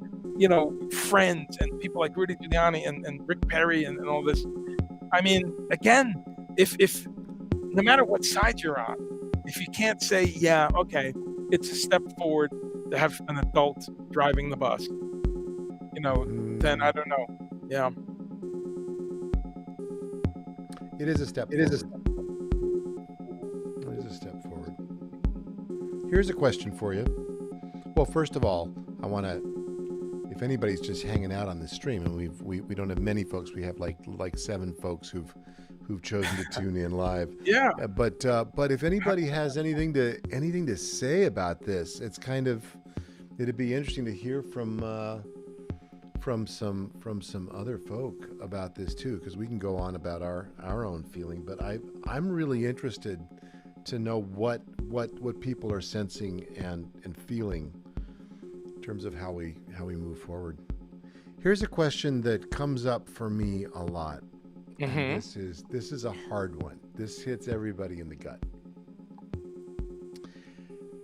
A: friends and people like Rudy Giuliani and Rick Perry and all this. I mean, again, if no matter what side you're on, if you can't say, yeah, okay, it's a step forward to have an adult driving the bus, then I don't know. Yeah.
B: It is a step forward. It is a step forward. Here's a question for you. Well, first of all, I want to, if anybody's just hanging out on this stream, and we don't have many folks, we have like 7 folks who've chosen to tune in live.
A: Yeah.
B: But if anybody has anything to say about this, it's kind of, it'd be interesting to hear from some other folk about this too, because we can go on about our own feeling. But I'm really interested to know what people are sensing and feeling in terms of how we move forward. Here's a question that comes up for me a lot. Mm-hmm. This is a hard one. This hits everybody in the gut.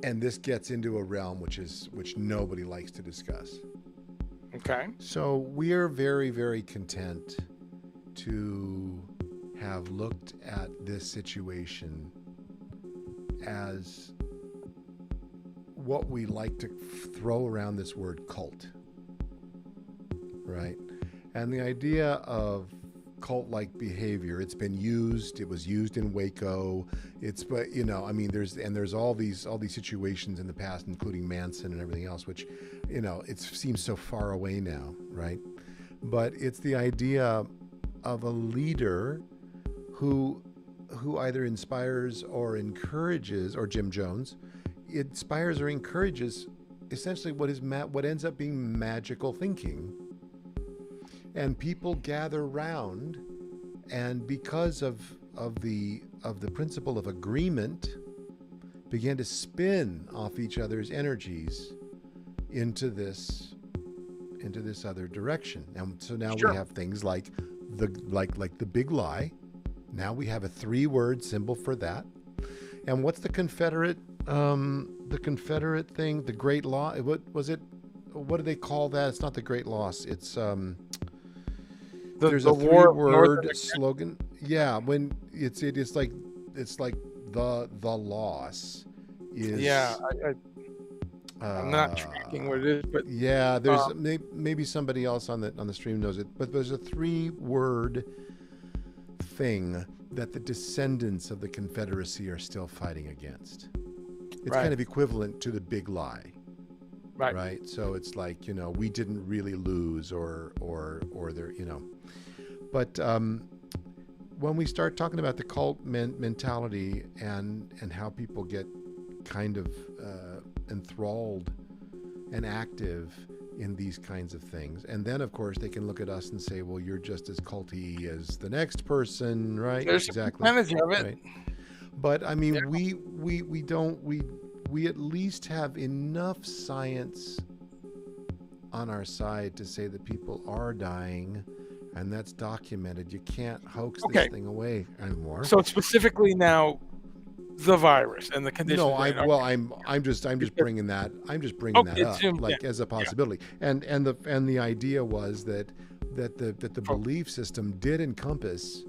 B: And this gets into a realm which nobody likes to discuss.
A: Okay.
B: So we are very, very content to have looked at this situation as what we like to throw around this word cult, right? And the idea of cult-like behavior, it's been used. It was used in Waco. There's all these situations in the past, including Manson and everything else, which, it seems so far away now, right? But it's the idea of a leader who either inspires or encourages, or Jim Jones, inspires or encourages essentially what ends up being magical thinking. and people gather round, and because of the principle of agreement, begin to spin off each other's energies into this other direction. And so now we have things like the big lie. Now we have a 3-word symbol for that. And what's the Confederate thing? The Great Law? What was it? What do they call that? It's not the Great Loss. It's there's a 3-word slogan. Yeah, when it's like the loss is.
A: Yeah, I'm not tracking what it is, but
B: yeah, there's maybe somebody else on the stream knows it, but there's a 3-word thing that the descendants of the Confederacy are still fighting against. It's kind of equivalent to the big lie, right? So it's like, we didn't really lose, or there, but when we start talking about the cult mentality and how people get kind of enthralled and active in these kinds of things, and then of course they can look at us and say, well, you're just as culty as the next person, right?
A: There's exactly a percentage of it,
B: right? But I mean, we at least have enough science on our side to say that people are dying, and that's documented. You can't hoax this thing away anymore.
A: So specifically now, the virus and the condition.
B: No, I'm just bringing that. I'm just bringing that up, as a possibility. And the idea was that the belief system did encompass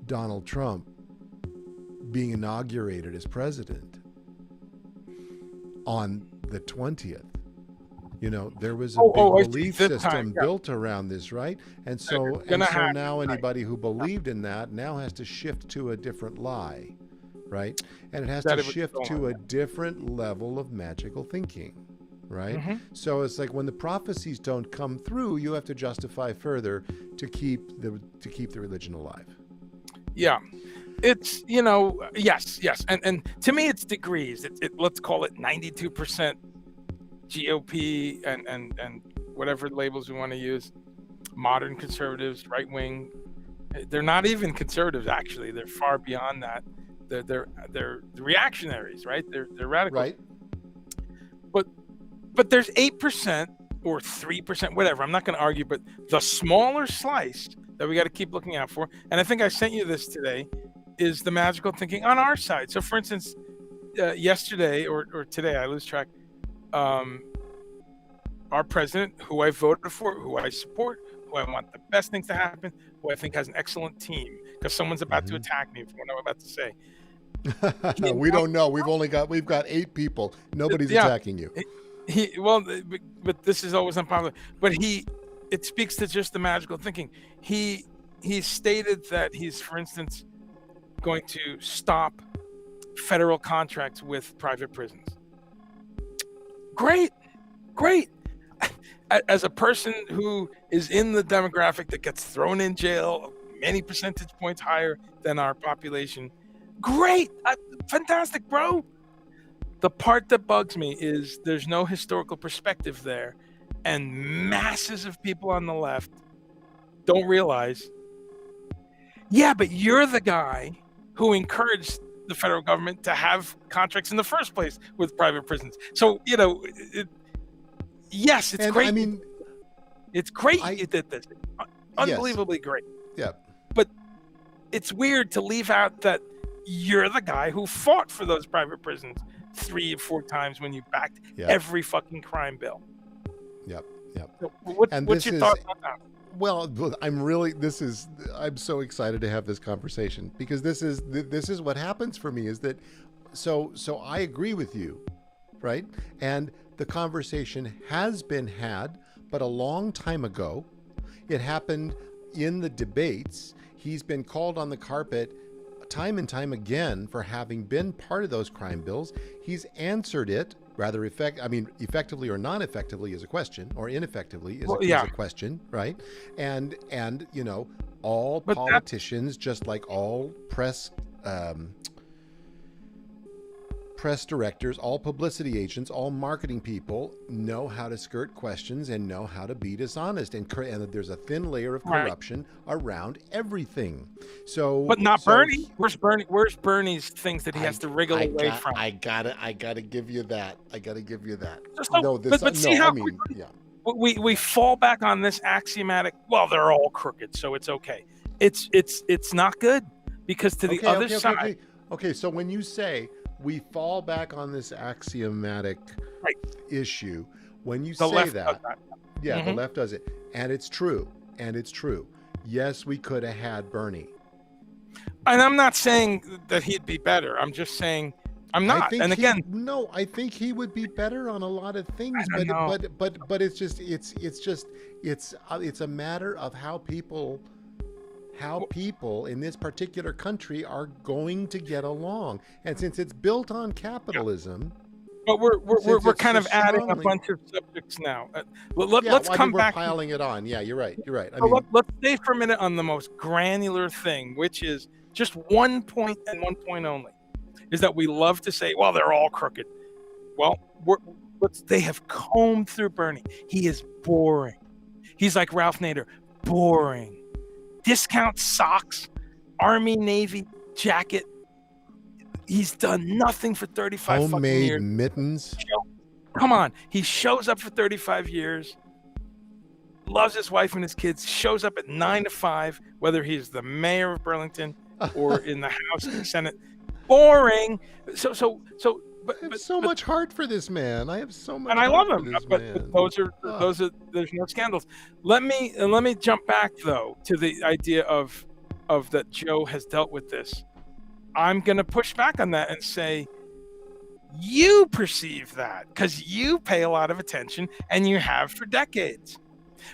B: Donald Trump being inaugurated as president on the 20th. There was a big belief system built around this, right? And so now anybody who believed in that now has to shift to a different lie, right? And it has to shift to a different level of magical thinking, right? Mm-hmm. So it's like when the prophecies don't come through, you have to justify further to keep the religion alive.
A: Yeah. It's, yes. And to me, it's degrees. Let's call it 92% GOP and whatever labels we want to use. Modern conservatives, right wing. They're not even conservatives, actually. They're far beyond that. They're reactionaries, right? They're radicals.
B: Right.
A: But there's 8% or 3%, whatever. I'm not going to argue, but the smaller slice that we got to keep looking out for. And I think I sent you this today. Is the magical thinking on our side. So for instance, yesterday or today, I lose track, our president, who I voted for, who I support, who I want the best things to happen, who I think has an excellent team, because someone's about to attack me for what I'm about to say.
B: We don't know. We've got 8 people. Nobody's attacking you.
A: But this is always unpopular. But it speaks to just the magical thinking. He stated that he's, for instance, going to stop federal contracts with private prisons. Great. As a person who is in the demographic that gets thrown in jail many percentage points higher than our population, great. Fantastic, bro. The part that bugs me is there's no historical perspective there, and masses of people on the left don't realize, but you're the guy who encouraged the federal government to have contracts in the first place with private prisons. So, yes, it's great.
B: I mean,
A: it's great you did this. Unbelievably great.
B: Yeah.
A: But it's weird to leave out that you're the guy who fought for those private prisons 3 or 4 times when you backed every fucking crime bill.
B: Yep.
A: So what's your thoughts on that?
B: Well, I'm so excited to have this conversation, because this is what happens for me, is that so I agree with you, right? And the conversation has been had, but a long time ago. It happened in the debates. He's been called on the carpet time and time again for having been part of those crime bills. He's answered it rather effectively or non-effectively is a question, or ineffectively is a question, right? And all politicians, just like all press press directors, all publicity agents, all marketing people know how to skirt questions and know how to be dishonest. And there's a thin layer of corruption around everything. So,
A: but not Bernie. Where's Bernie? Where's Bernie's things that he has to wriggle away from?
B: I gotta give you that.
A: We fall back on this axiomatic. Well, they're all crooked, so it's okay. It's not good, because to the other side.
B: Okay, so when you say we fall back on this axiomatic issue, when you say that, the left does it, and it's true. Yes, we could have had Bernie.
A: And I'm not saying that he'd be better. I'm just saying I'm not. And again,
B: I think he would be better on a lot of things, but it's a matter of how people in this particular country are going to get along. And since it's built on capitalism,
A: but we're kind of adding a bunch of subjects now. Let's come back.
B: We're piling it on. Yeah, you're right.
A: Let's stay for a minute on the most granular thing, which is just one point and one point only, is that we love to say, well, they're all crooked. Well, they have combed through Bernie. He is boring. He's like Ralph Nader, boring. Discount socks, Army, Navy jacket. He's done nothing for 35 fucking years.
B: Homemade mittens.
A: Come on. He shows up for 35 years, loves his wife and his kids, shows up at 9 to 5, whether he's the mayor of Burlington or in the House and Senate. Boring. But
B: I have so much heart for this man. I have so much.
A: And I love him. But those are there's no scandals. Let me jump back though to the idea of that Joe has dealt with this. I'm going to push back on that and say, you perceive that because you pay a lot of attention and you have for decades.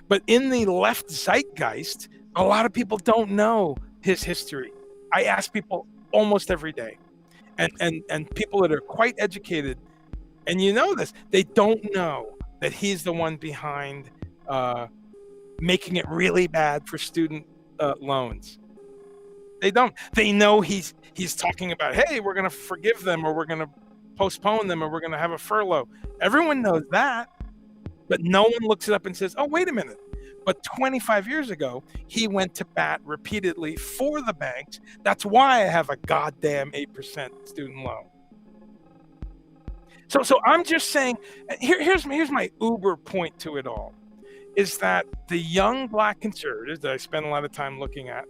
A: But in the left zeitgeist, a lot of people don't know his history. I ask people almost every day. And people that are quite educated, and you know this, they don't know that he's the one behind making it really bad for student loans. They don't. They know he's talking about, hey, we're going to forgive them, or we're going to postpone them, or we're going to have a furlough. Everyone knows that, but no one looks it up and says, oh, wait a minute. But 25 years ago, he went to bat repeatedly for the banks. That's why I have a goddamn 8% student loan. So I'm just saying, here's my uber point to it all, is that the young black conservatives that I spend a lot of time looking at,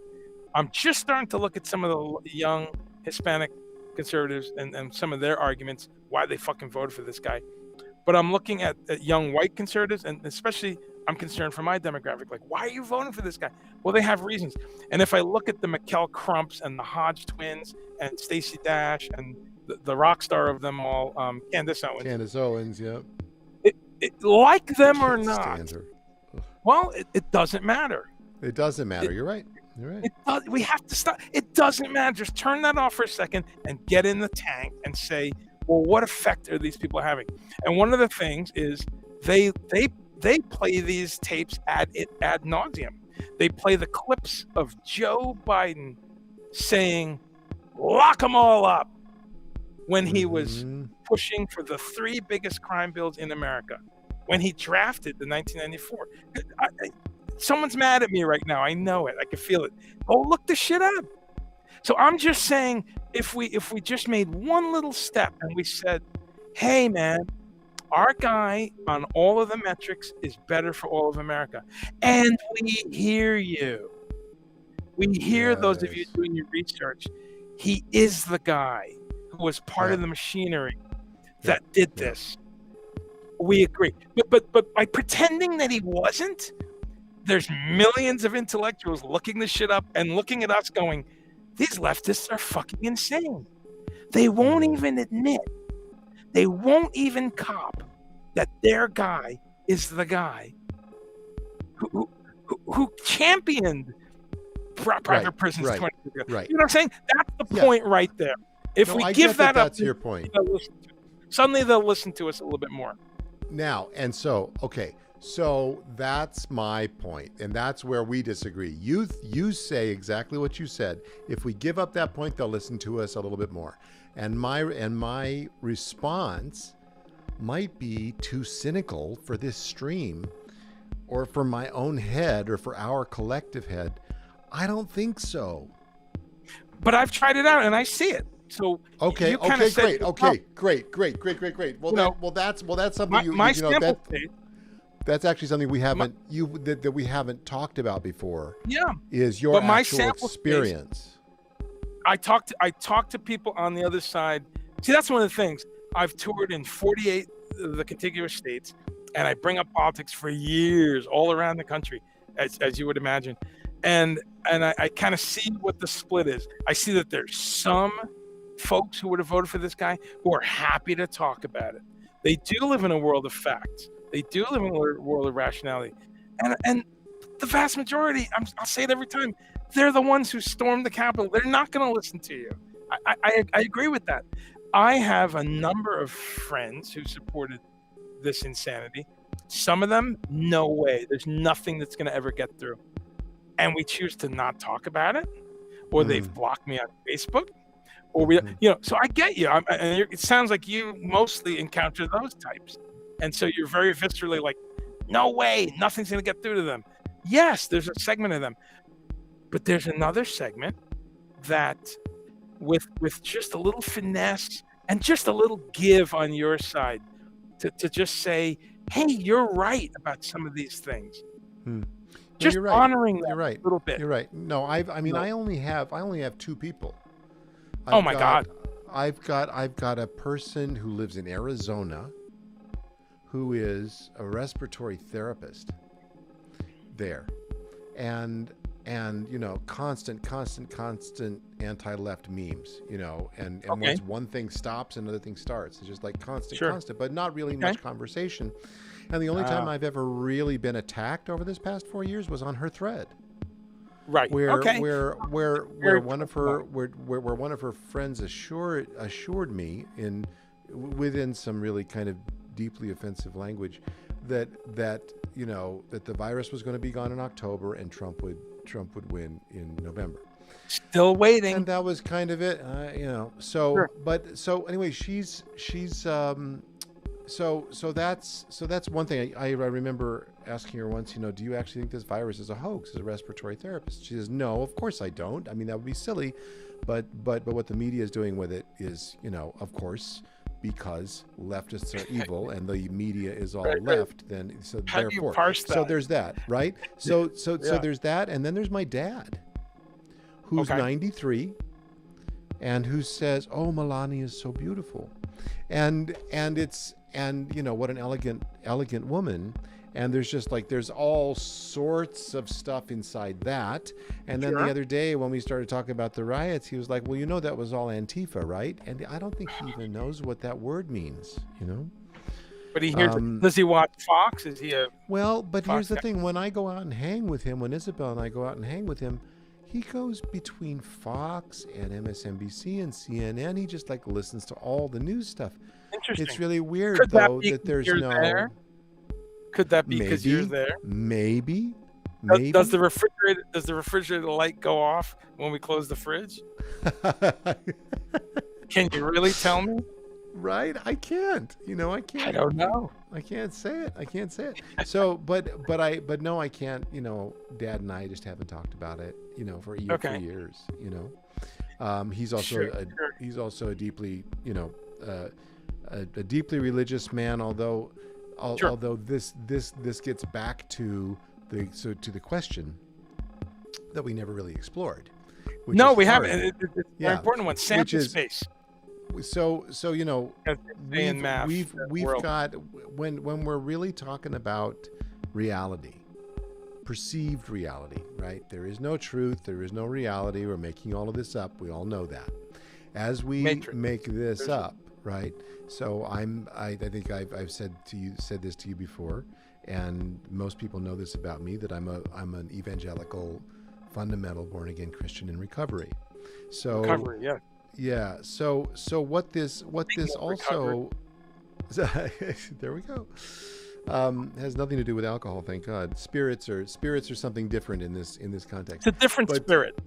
A: I'm just starting to look at some of the young Hispanic conservatives and some of their arguments, why they fucking voted for this guy. But I'm looking at young white conservatives, and especially I'm concerned for my demographic. Like, why are you voting for this guy? Well, they have reasons. And if I look at the McKell Crumps and the Hodge twins and Stacey Dash and the rock star of them all, Candace Owens.
B: Yeah.
A: It like them or not. Well, it doesn't matter.
B: It doesn't matter. You're right.
A: We have to stop. It doesn't matter. Just turn that off for a second and get in the tank and say, well, what effect are these people having? And one of the things is they play these tapes ad nauseum. They play the clips of Joe Biden saying, lock them all up, when he was pushing for the 3 biggest crime bills in America, when he drafted the 1994. Someone's mad at me right now. I know it. I can feel it. Oh, look this shit up. So I'm just saying, if we just made one little step and we said, hey, man, our guy on all of the metrics is better for all of America. And we hear you. We hear those of you doing your research. He is the guy who was part of the machinery that did this. We agree. But by pretending that he wasn't, there's millions of intellectuals looking this shit up and looking at us going, these leftists are fucking insane. They won't even admit. They won't even cop that their guy is the guy who championed private prisons 20 years ago.
B: Right.
A: You know what I'm saying? That's the point right there. If we give that up,
B: that's your point.
A: Suddenly they'll listen to us a little bit more.
B: Now, and so, okay. So that's my point, and that's where we disagree. You say exactly what you said. If we give up that point, they'll listen to us a little bit more. And my response might be too cynical for this stream, or for my own head, or for our collective head. I don't think so.
A: But I've tried it out and I see it. So
B: okay, great. Okay, great. Well, that's something that's actually something we haven't that we haven't talked about before.
A: Yeah,
B: is your actual experience.
A: I talk to people on the other side. See, that's one of the things. I've toured in 48 of the contiguous states, and I bring up politics for years all around the country, as you would imagine. And I kind of see what the split is. I see that there's some folks who would have voted for this guy who are happy to talk about it. They do live in a world of facts. They do live in a world of rationality. And the vast majority, I'll say it every time, they're the ones who stormed the Capitol. They're not going to listen to you. I agree with that. I have a number of friends who supported this insanity. Some of them, no way. There's nothing that's going to ever get through. And we choose to not talk about it, or they've blocked me on Facebook, or so I get you. And it sounds like you mostly encounter those types. And so you're very viscerally like, no way, nothing's going to get through to them. Yes, there's a segment of them. But there's another segment that with just a little finesse and just a little give on your side to just say, hey, you're right about some of these things. Just
B: you're right.
A: honoring them
B: a
A: little bit.
B: You're right. No, I only have two people.
A: God.
B: I've got a person who lives in Arizona who is a respiratory therapist there. And constant anti-left memes, and once one thing stops, another thing starts. It's just like constant, but not really much conversation. And the only time I've ever really been attacked over this past 4 years was on her thread.
A: Right.
B: Where one of her friends assured me within some really kind of deeply offensive language that the virus was going to be gone in October and Trump would win in November.
A: Still waiting.
B: And that was kind of it, So, sure. But so anyway, she's so that's one thing. I remember asking her once, do you actually think this virus is a hoax as a respiratory therapist? She says, no, of course I don't. I mean, that would be silly, but what the media is doing with it is, of course, because leftists are evil and the media is all left, then so
A: how
B: therefore
A: do you parse that?
B: So there's that, right? So there's that, and then there's my dad, who's 93, and who says, "Oh, Melania is so beautiful," and what an elegant woman. And there's all sorts of stuff inside that. And then the other day when we started talking about the riots, he was like, well, that was all Antifa, right? And I don't think he even knows what that word means,
A: But he hears does he watch Fox? Is he a
B: but Fox here's the thing. When I go out and hang with him, when Isabel and I go out and hang with him, he goes between Fox and MSNBC and CNN. He just listens to all the news stuff.
A: Interesting.
B: It's really weird, though, that there's no...
A: There? Could that be because you're there?
B: Maybe.
A: Does the refrigerator light go off when we close the fridge? Can you really tell me?
B: Right? I can't. I can't.
A: I don't know.
B: I can't say it. So, but no, I can't. Dad and I just haven't talked about it. For years. He's also a deeply, a deeply religious man. Although this gets back to the question that we never really explored.
A: No, we haven't. It's an important one. Sample space.
B: So we've got when we're really talking about reality, perceived reality, right? There is no truth. There is no reality. We're making all of this up. We all know that. As we make this up. Right. So I think I've said this to you before, and most people know this about me, that I'm an evangelical, fundamental, born again Christian in recovery. So
A: recovery, yeah.
B: Yeah. So what this also there we go. Has nothing to do with alcohol, thank God. Spirits are something different in this context.
A: It's a different spirit.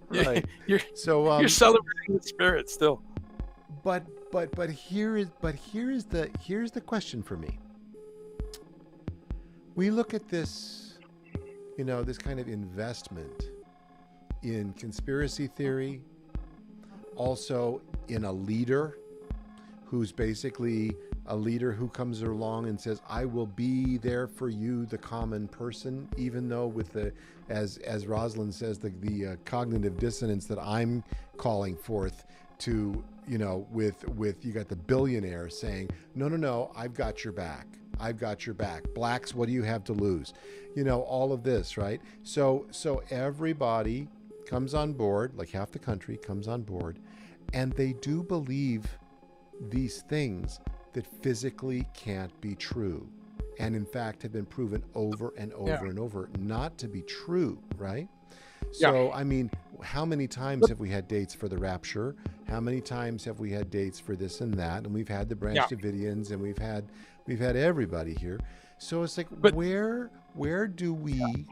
B: Right.
A: You're celebrating the spirit still.
B: here's the question for me. We look at this, this kind of investment in conspiracy theory, also in a leader who's basically a leader who comes along and says, I will be there for you, the common person, even though with the, as Rosalind says, the cognitive dissonance that I'm calling forth to, with you got the billionaire saying, no, I've got your back. I've got your back. Blacks, what do you have to lose? All of this, right? So everybody comes on board, like half the country comes on board, and they do believe these things that physically can't be true, and in fact have been proven over and over and over not to be true, right? So, I mean, how many times have we had dates for the rapture? How many times have we had dates for this and that? And we've had the Branch Davidians, and we've had everybody here. So it's like, where do we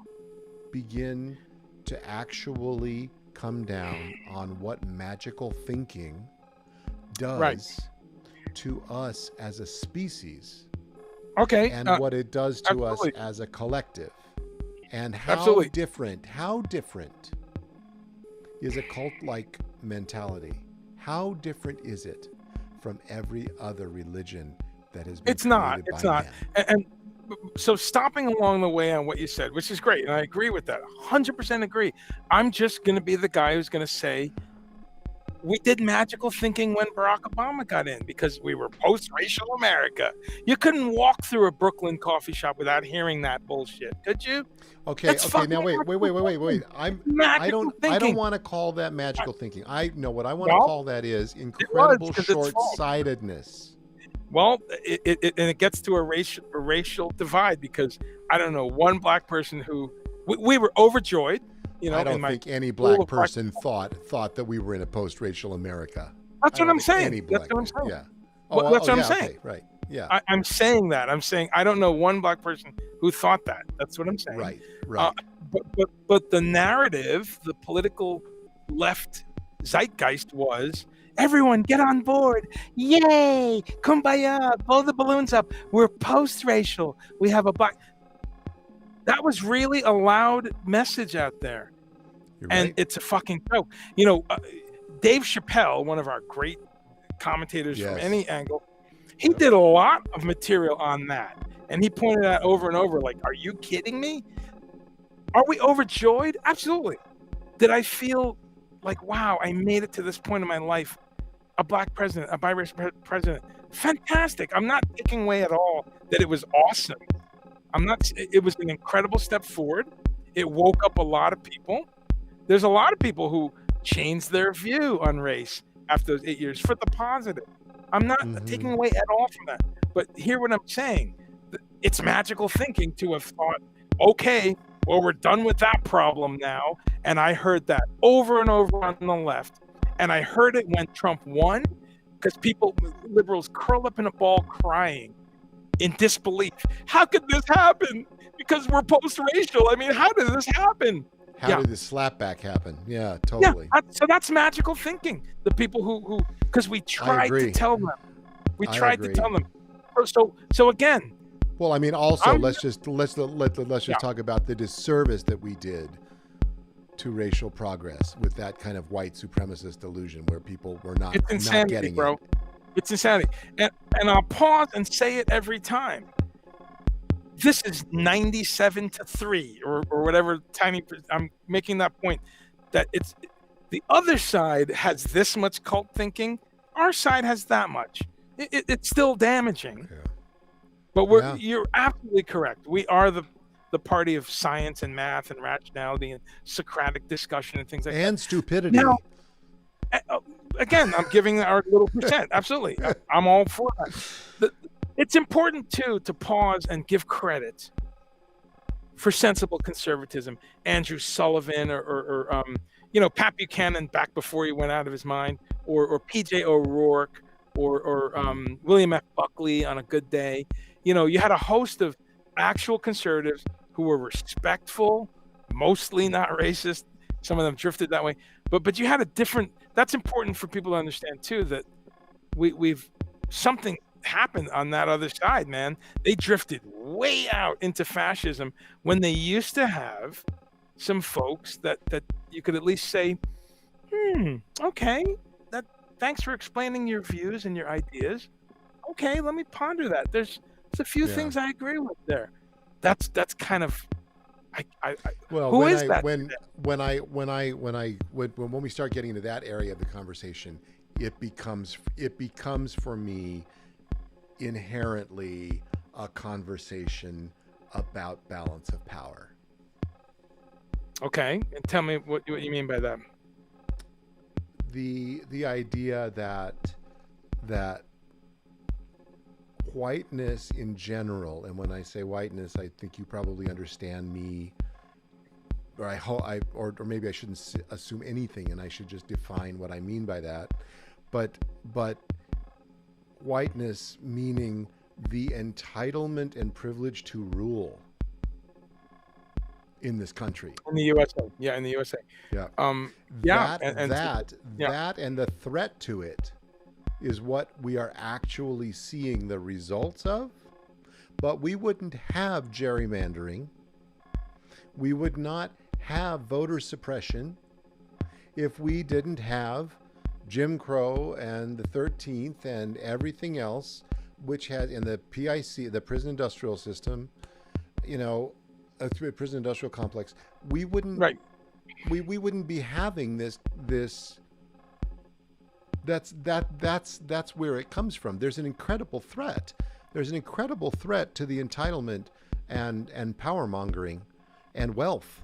B: begin to actually come down on what magical thinking does to us as a species?
A: Okay.
B: And what it does to us as a collective. And how different is a cult-like mentality? How different is it from every other religion that has been created by man?
A: And so stopping along the way on what you said, which is great, and I agree with that, 100% agree. I'm just going to be the guy who's going to say, we did magical thinking when Barack Obama got in because we were post-racial America. You couldn't walk through a Brooklyn coffee shop without hearing that bullshit, could you?
B: Okay. Now wait. I don't want to call that magical thinking. I know what I want to call that is incredible short-sightedness.
A: Well, it gets to a racial divide because I don't know one black person who we were overjoyed.
B: I don't think any black person thought that we were in a post-racial America.
A: That's what I'm saying. That's what I'm saying.
B: Yeah.
A: That's what I'm saying.
B: Okay, right. Yeah.
A: I'm saying that. I'm saying I don't know one black person who thought that. That's what I'm saying.
B: Right.
A: But the narrative, the political left zeitgeist was, everyone get on board. Yay! Kumbaya! Blow the balloons up. We're post-racial. We have a black... That was really a loud message out there. And it's a fucking joke. Dave Chappelle, one of our great commentators from any angle, he did a lot of material on that. And he pointed out over and over, like, are you kidding me? Are we overjoyed? Absolutely. Did I feel like, wow, I made it to this point in my life? A black president, a biracial president. Fantastic. I'm not taking away at all that it was awesome. It was an incredible step forward. It woke up a lot of people. There's a lot of people who changed their view on race after those 8 years for the positive. I'm not taking away at all from that. But hear what I'm saying. It's magical thinking to have thought, okay, well, we're done with that problem now. And I heard that over and over on the left. And I heard it when Trump won, because liberals curl up in a ball crying in disbelief. How could this happen? Because we're post-racial. I mean, how did this happen?
B: How did this slapback happen? Yeah, totally.
A: Yeah, so that's magical thinking. The people who because we tried to tell them. We tried to tell them. So again.
B: Well, I mean, also let's just talk about the disservice that we did to racial progress with that kind of white supremacist delusion where people were not getting
A: bro.
B: it.
A: It's insanity. And I'll pause and say it every time. This is 97-3 or whatever tiny. I'm making that point that it's the other side has this much cult thinking. Our side has that much. It's still damaging. Yeah. But you're absolutely correct. We are the party of science and math and rationality and Socratic discussion and things like that.
B: And stupidity.
A: Now, again, I'm giving our little percent. Absolutely. I'm all for that. It's important, too, to pause and give credit for sensible conservatism. Andrew Sullivan or Pat Buchanan back before he went out of his mind, or P.J. O'Rourke or William F. Buckley on a good day. You had a host of actual conservatives who were respectful, mostly not racist. Some of them drifted that way. But you had a different... That's important for people to understand, too, that we've something happened on that other side, man. They drifted way out into fascism when they used to have some folks that you could at least say, okay, thanks for explaining your views and your ideas. Okay, let me ponder that. There's a few things I agree with there. That's kind of
B: well,
A: who
B: when
A: is that?
B: When we start getting into that area of the conversation, it becomes for me inherently a conversation about balance of power.
A: Okay, and tell me what you mean by that.
B: The idea that whiteness in general, and when I say whiteness, I think you probably understand me, or maybe I shouldn't assume anything, and I should just define what I mean by that. But whiteness meaning the entitlement and privilege to rule in this country,
A: in the USA, in the USA,
B: that and the threat to it is what we are actually seeing the results of. But we wouldn't have gerrymandering, we would not have voter suppression if we didn't have Jim Crow and the 13th and everything else, which had in the PIC, the prison industrial system, prison industrial complex. We wouldn't we wouldn't be having this. That's where it comes from. There's an incredible threat. There's an incredible threat to the entitlement and power mongering and wealth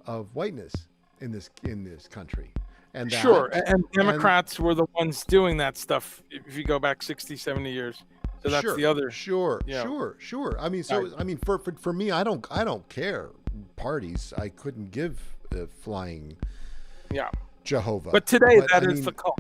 B: of whiteness in this country. And
A: and Democrats were the ones doing that stuff if you go back 60, 70 years. So that's the other.
B: Sure. I mean, for me, I don't care parties. I couldn't give a flying Jehovah.
A: But today that is the cult.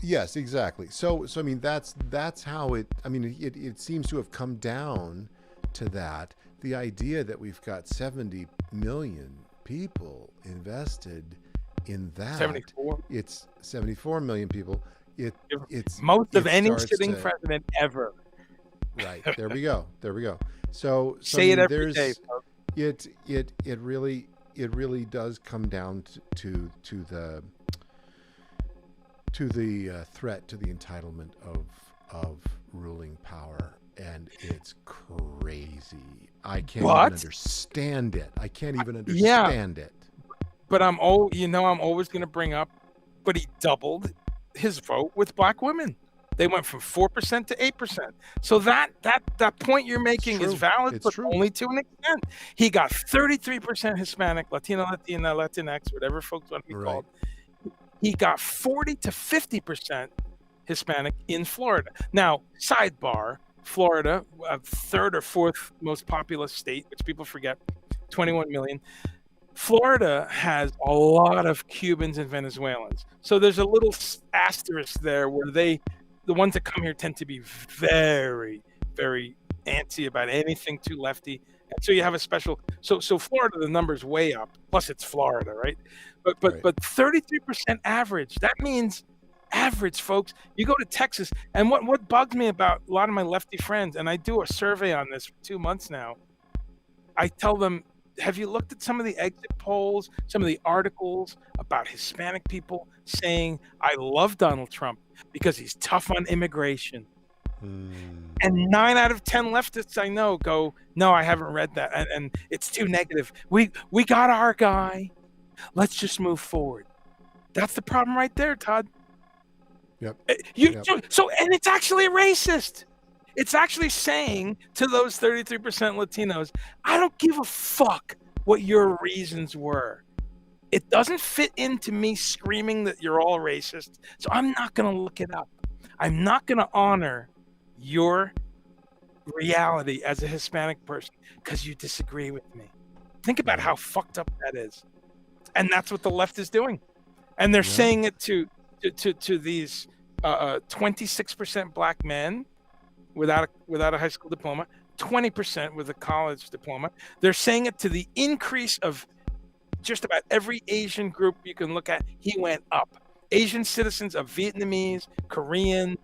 B: Yes, exactly. So I mean, that's how it. I mean, it seems to have come down to that. The idea that we've got 70 million people invested in that.
A: 74.
B: It's 74 million people. It's
A: most of any sitting president ever.
B: Right. There we go. So
A: say it every day, folks.
B: It really does come down to the threat to the entitlement of ruling power, and it's crazy. I can't even understand it. it.
A: But I'm always going to bring up, but he doubled his vote with black women. They went from 4% to 8%. So that point you're making is valid, but only to an extent. He got 33% Hispanic, Latino, Latina, Latinx, whatever folks want to be called. He got 40 to 50% Hispanic in Florida. Now, sidebar, Florida, a third or fourth most populous state, which people forget, 21 million. Florida has a lot of Cubans and Venezuelans. So there's a little asterisk there where the ones that come here tend to be very, very antsy about anything too lefty. And so you have a special, so Florida, the number's way up. Plus it's Florida, right? But 33% average. That means average, folks. You go to Texas, and what bugs me about a lot of my lefty friends, and I do a survey on this for 2 months now. I tell them, have you looked at some of the exit polls, some of the articles about Hispanic people saying, I love Donald Trump because he's tough on immigration? And 9 out of 10 leftists I know go, no, I haven't read that. And it's too negative. We got our guy. Let's just move forward. That's the problem right there, Todd.
B: Yep.
A: So, and it's actually racist. It's actually saying to those 33% Latinos, I don't give a fuck what your reasons were. It doesn't fit into me screaming that you're all racist. So I'm not going to look it up. I'm not going to honor your reality as a Hispanic person because you disagree with me. Think about how fucked up that is. And that's what the left is doing. And they're saying it to these 26% black men without a high school diploma, 20% with a college diploma. They're saying it to the increase of just about every Asian group you can look at. He went up. Asian citizens of Vietnamese, Korean,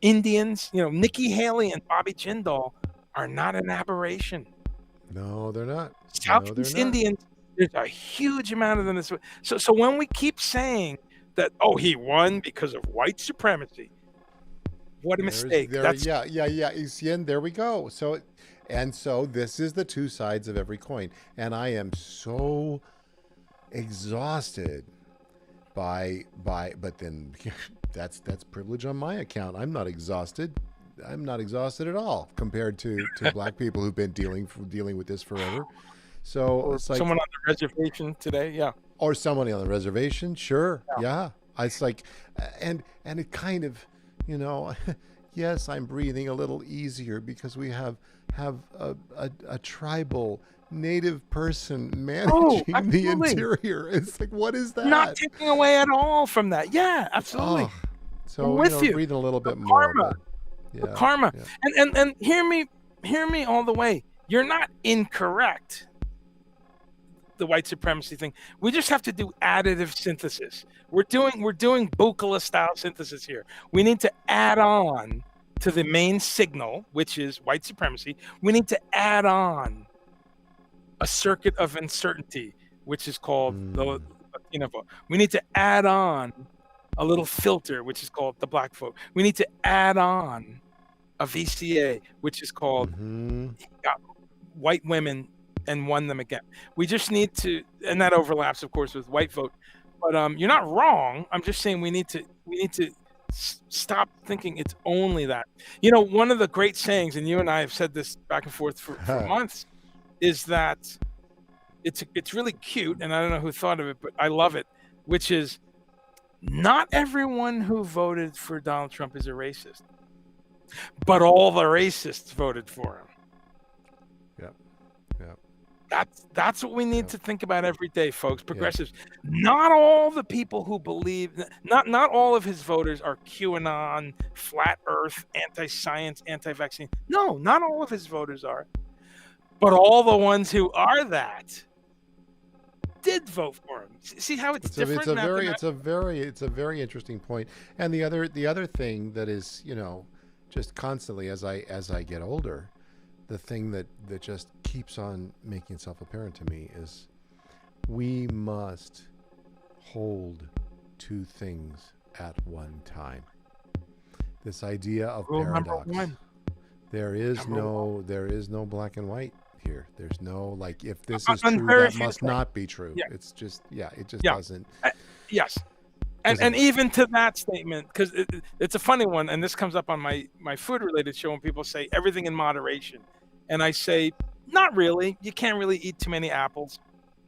A: Indians, Nikki Haley and Bobby Jindal are not an aberration.
B: No, they're not.
A: Southeast Indians, there's a huge amount of them. So when we keep saying that, he won because of white supremacy, what a mistake.
B: There we go. So this is the two sides of every coin. And I am so exhausted but then that's privilege on my account. I'm not exhausted. I'm not exhausted at all compared to black people who've been dealing with this forever. So it's like
A: someone on the reservation today, yeah.
B: Or somebody on the reservation, sure, yeah. It's like, and it kind of, yes, I'm breathing a little easier because we have a tribal native person managing the interior. It's like, what is that?
A: Not taking away at all from that. Yeah, absolutely.
B: So I'm with you. Breathing a little bit more.
A: Karma. And hear me all the way. You're not incorrect. The white supremacy thing. We just have to do additive synthesis. We're doing Buchla style synthesis here. We need to add on to the main signal, which is white supremacy. We need to add on a circuit of uncertainty, which is called the Latino vote. We need to add on a little filter, which is called the black vote. We need to add on a VCA, which is called white women and won them again. We just need to, and that overlaps, of course, with white vote. But you're not wrong. I'm just saying we need to stop thinking it's only that. One of the great sayings, and you and I have said this back and forth for months, is that it's really cute, and I don't know who thought of it, but I love it, which is not everyone who voted for Donald Trump is a racist, but all the racists voted for him. That's what we need to think about every day, folks. Progressives. Not all the people who believe, not all of his voters are QAnon, flat Earth, anti-science, anti-vaccine. No, not all of his voters are. But all the ones who are that did vote for him. See how it's different?
B: It's a very interesting point. And the other thing that is, just constantly as I get older, the thing that just keeps on making itself apparent to me is we must hold two things at one time. This idea of paradox. There is no black and white here. There's no, like, if this is true, that must not be true. Yeah. It's just, it just doesn't.
A: Yes. And even to that statement, because it's a funny one, and this comes up on my food-related show when people say everything in moderation. And I say, not really. You can't really eat too many apples.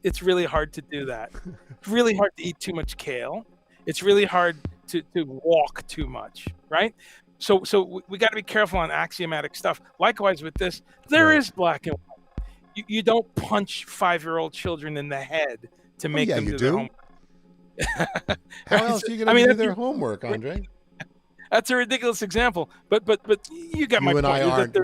A: It's really hard to do that. It's really hard to eat too much kale. It's really hard to walk too much, right? So we got to be careful on axiomatic stuff. Likewise with this, there is black and white. You don't punch 5-year-old children in the head to make them do their homework.
B: How else are you going to do their homework, Andre?
A: That's a ridiculous example, but you get my point.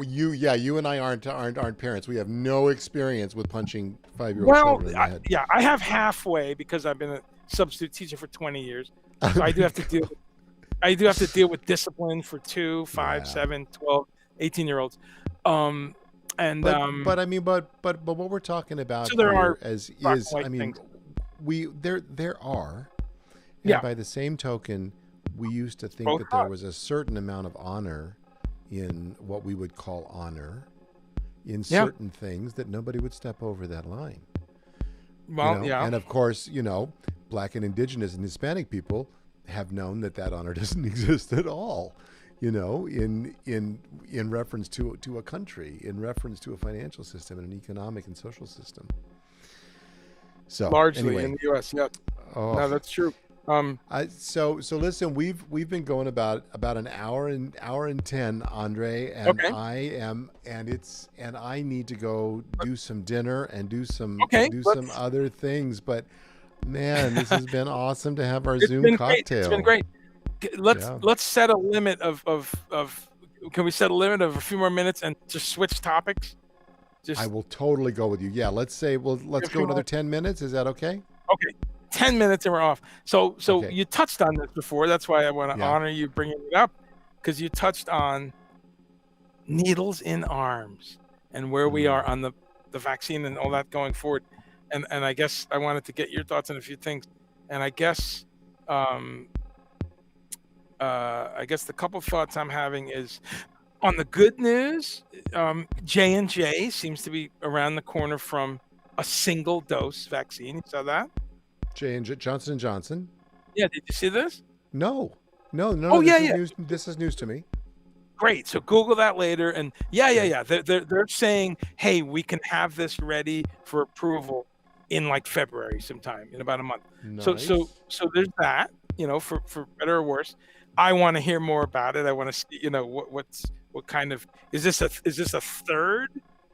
B: You and I aren't parents. We have no experience with punching 5-year-old children in the head.
A: I have halfway because I've been a substitute teacher for 20 years. So I do have to deal with discipline for 2, 5, 7, 12, 18-year-olds. But what we're talking about so there
B: here
A: are
B: is I mean
A: things.
B: there are, and by the same token, we used to think that there was a certain amount of honor in what we would call honor in certain things, that nobody would step over that line.
A: Well,
B: And of course, black and indigenous and Hispanic people have known that honor doesn't exist at all, in reference to a country, in reference to a financial system and an economic and social system. So
A: largely in the U.S. No, that's true.
B: So listen, we've been going about an hour and 10, Andre, and I need to go do some dinner and do some other things. But man, this has been awesome to have our Zoom cocktail.
A: It's been great. Let's set a limit of can we set a limit of a few more minutes and just switch topics?
B: I will totally go with you. Yeah, let's go another 10 minutes. Is that okay?
A: Okay. 10 minutes and we're off. So
B: Okay.
A: you touched on this before. That's why I want to honor you bringing it up, because you touched on needles in arms and where we are on the vaccine and all that going forward. And I guess I wanted to get your thoughts on a few things. And I guess the couple thoughts I'm having is on the good news. J&J seems to be around the corner from a single dose vaccine. You saw that?
B: J&J, Johnson & Johnson.
A: Yeah, did you see this?
B: No.
A: Oh,
B: This is news to me.
A: Great. So Google that later. And they're saying, hey, we can have this ready for approval in like February sometime, in about a month.
B: Nice.
A: So there's that, for better or worse. I want to hear more about it. I want to see, what kind of, is this a third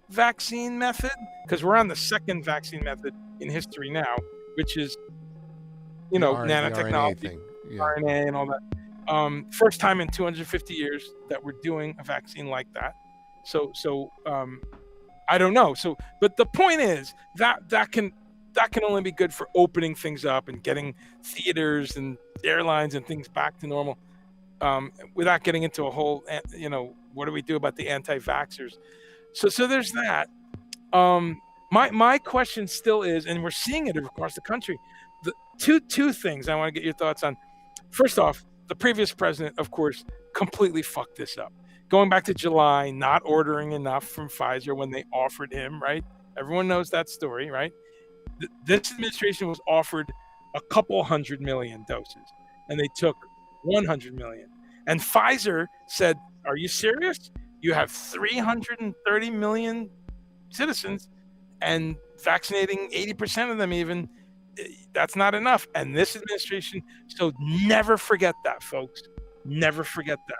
A: vaccine method? Because we're on the second vaccine method in history now, which is, nanotechnology, RNA and all that. First time in 250 years that we're doing a vaccine like that. So I don't know. So, but the point is that can only be good for opening things up and getting theaters and airlines and things back to normal, without getting into a whole, what do we do about the anti-vaxxers? So there's that. My question still is, and we're seeing it across the country, the two things I want to get your thoughts on. First off, the previous president, of course, completely fucked this up. Going back to July, not ordering enough from Pfizer when they offered him, right? Everyone knows that story, right? This administration was offered a couple 100 million doses, and they took 100 million. And Pfizer said, are you serious? You have 330 million citizens, and vaccinating 80% of them even, that's not enough. And this administration, so never forget that, folks. Never forget that.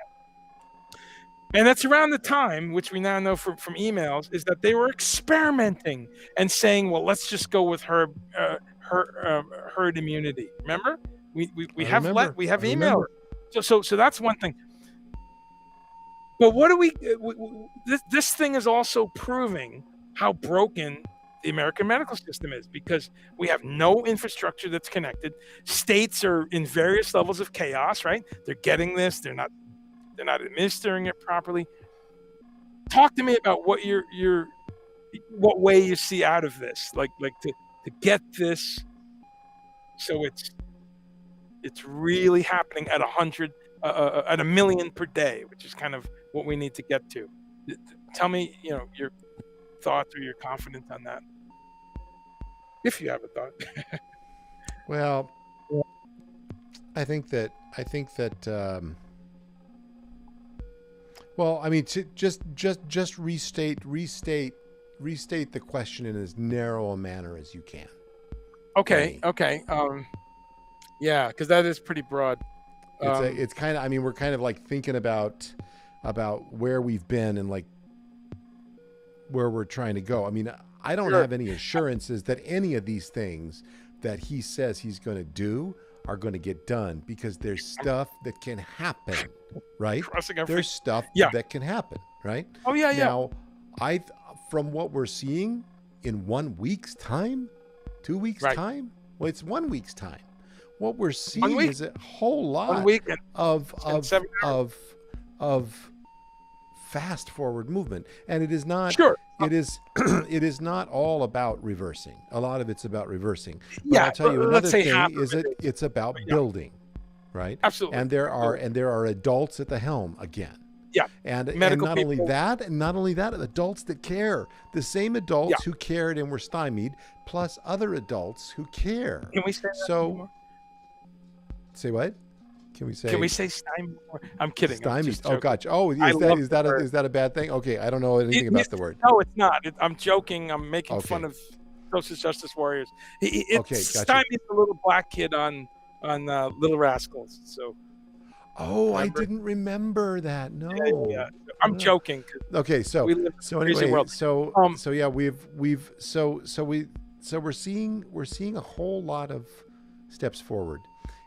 A: And that's around the time, which we now know from emails, is that they were experimenting and saying, well, let's just go with herd immunity. Remember? We have email. So that's one thing. But what do this thing is also proving how broken the American medical system is, because we have no infrastructure that's connected. States are in various levels of chaos, right? They're getting this, they're not administering it properly. Talk to me about what what way you see out of this, like to get this so it's really happening at 100 at 1 million per day, which is kind of what we need to get to. Tell me, your thoughts or your confidence on that, if you have a thought.
B: Well, I think that well, I mean, to just restate the question in as narrow a manner as you can.
A: Okay. Yeah, because that is pretty broad.
B: It's kind of, I mean, we're kind of like thinking about where we've been and like where we're trying to go. I mean, I don't have any assurances that any of these things that he says he's going to do are going to get done, because there's stuff that can happen, right? There's stuff that can happen, right?
A: Oh, yeah.
B: Now, from what we're seeing in 1 week's time, 2 weeks' time, well, it's 1 week's time. What we're seeing is a whole lot of fast forward movement, and it is not. Sure. It is not all about reversing. A lot of it's about reversing. But I'll tell you another thing is it's about building, right?
A: Absolutely.
B: And there are adults at the helm again.
A: Yeah.
B: And not only that, adults that care. The same adults who cared and were stymied, plus other adults who care.
A: Can we say that anymore?
B: Say what? Can we say
A: stymied? I'm kidding.
B: Stymied. Oh, gotcha. Oh, is that a bad thing? Okay, I don't know anything about the word.
A: No, it's not. I'm joking. I'm making fun of social justice warriors.
B: Gotcha.
A: Stymied the little black kid on Little Rascals. So.
B: Oh, remember? I didn't remember that. No.
A: Yeah. I'm joking.
B: Okay, so anyway,
A: world.
B: we're seeing a whole lot of steps forward.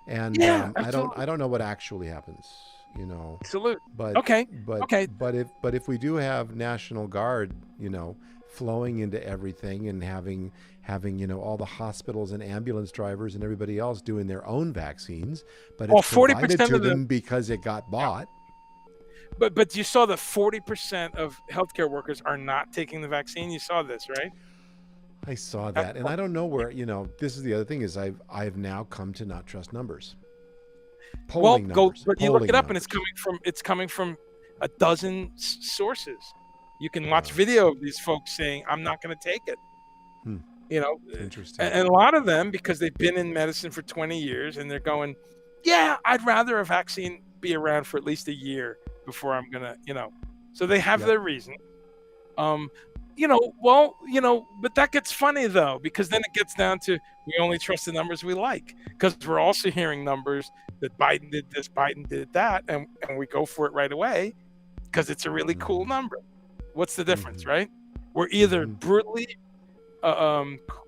B: And I don't know what actually happens,
A: Absolutely.
B: But if we do have National Guard, flowing into everything and having all the hospitals and ambulance drivers and everybody else doing their own vaccines, but it's provided to them because it got bought.
A: But you saw that 40% of healthcare workers are not taking the vaccine. You saw this, right?
B: I saw that, and I don't know where. This is the other thing is I've now come to not trust numbers. Polling numbers.
A: But you look it up, and it's coming from a dozen sources. You can watch video of these folks saying, "I'm not going to take it."
B: Interesting.
A: And a lot of them, because they've been in medicine for 20 years, and they're going, "Yeah, I'd rather a vaccine be around for at least a year before I'm gonna," So they have their reason. But that gets funny though, because then it gets down to we only trust the numbers we like, because we're also hearing numbers that Biden did this, Biden did that, and we go for it right away because it's a really cool number. What's the difference, right? We're either brutally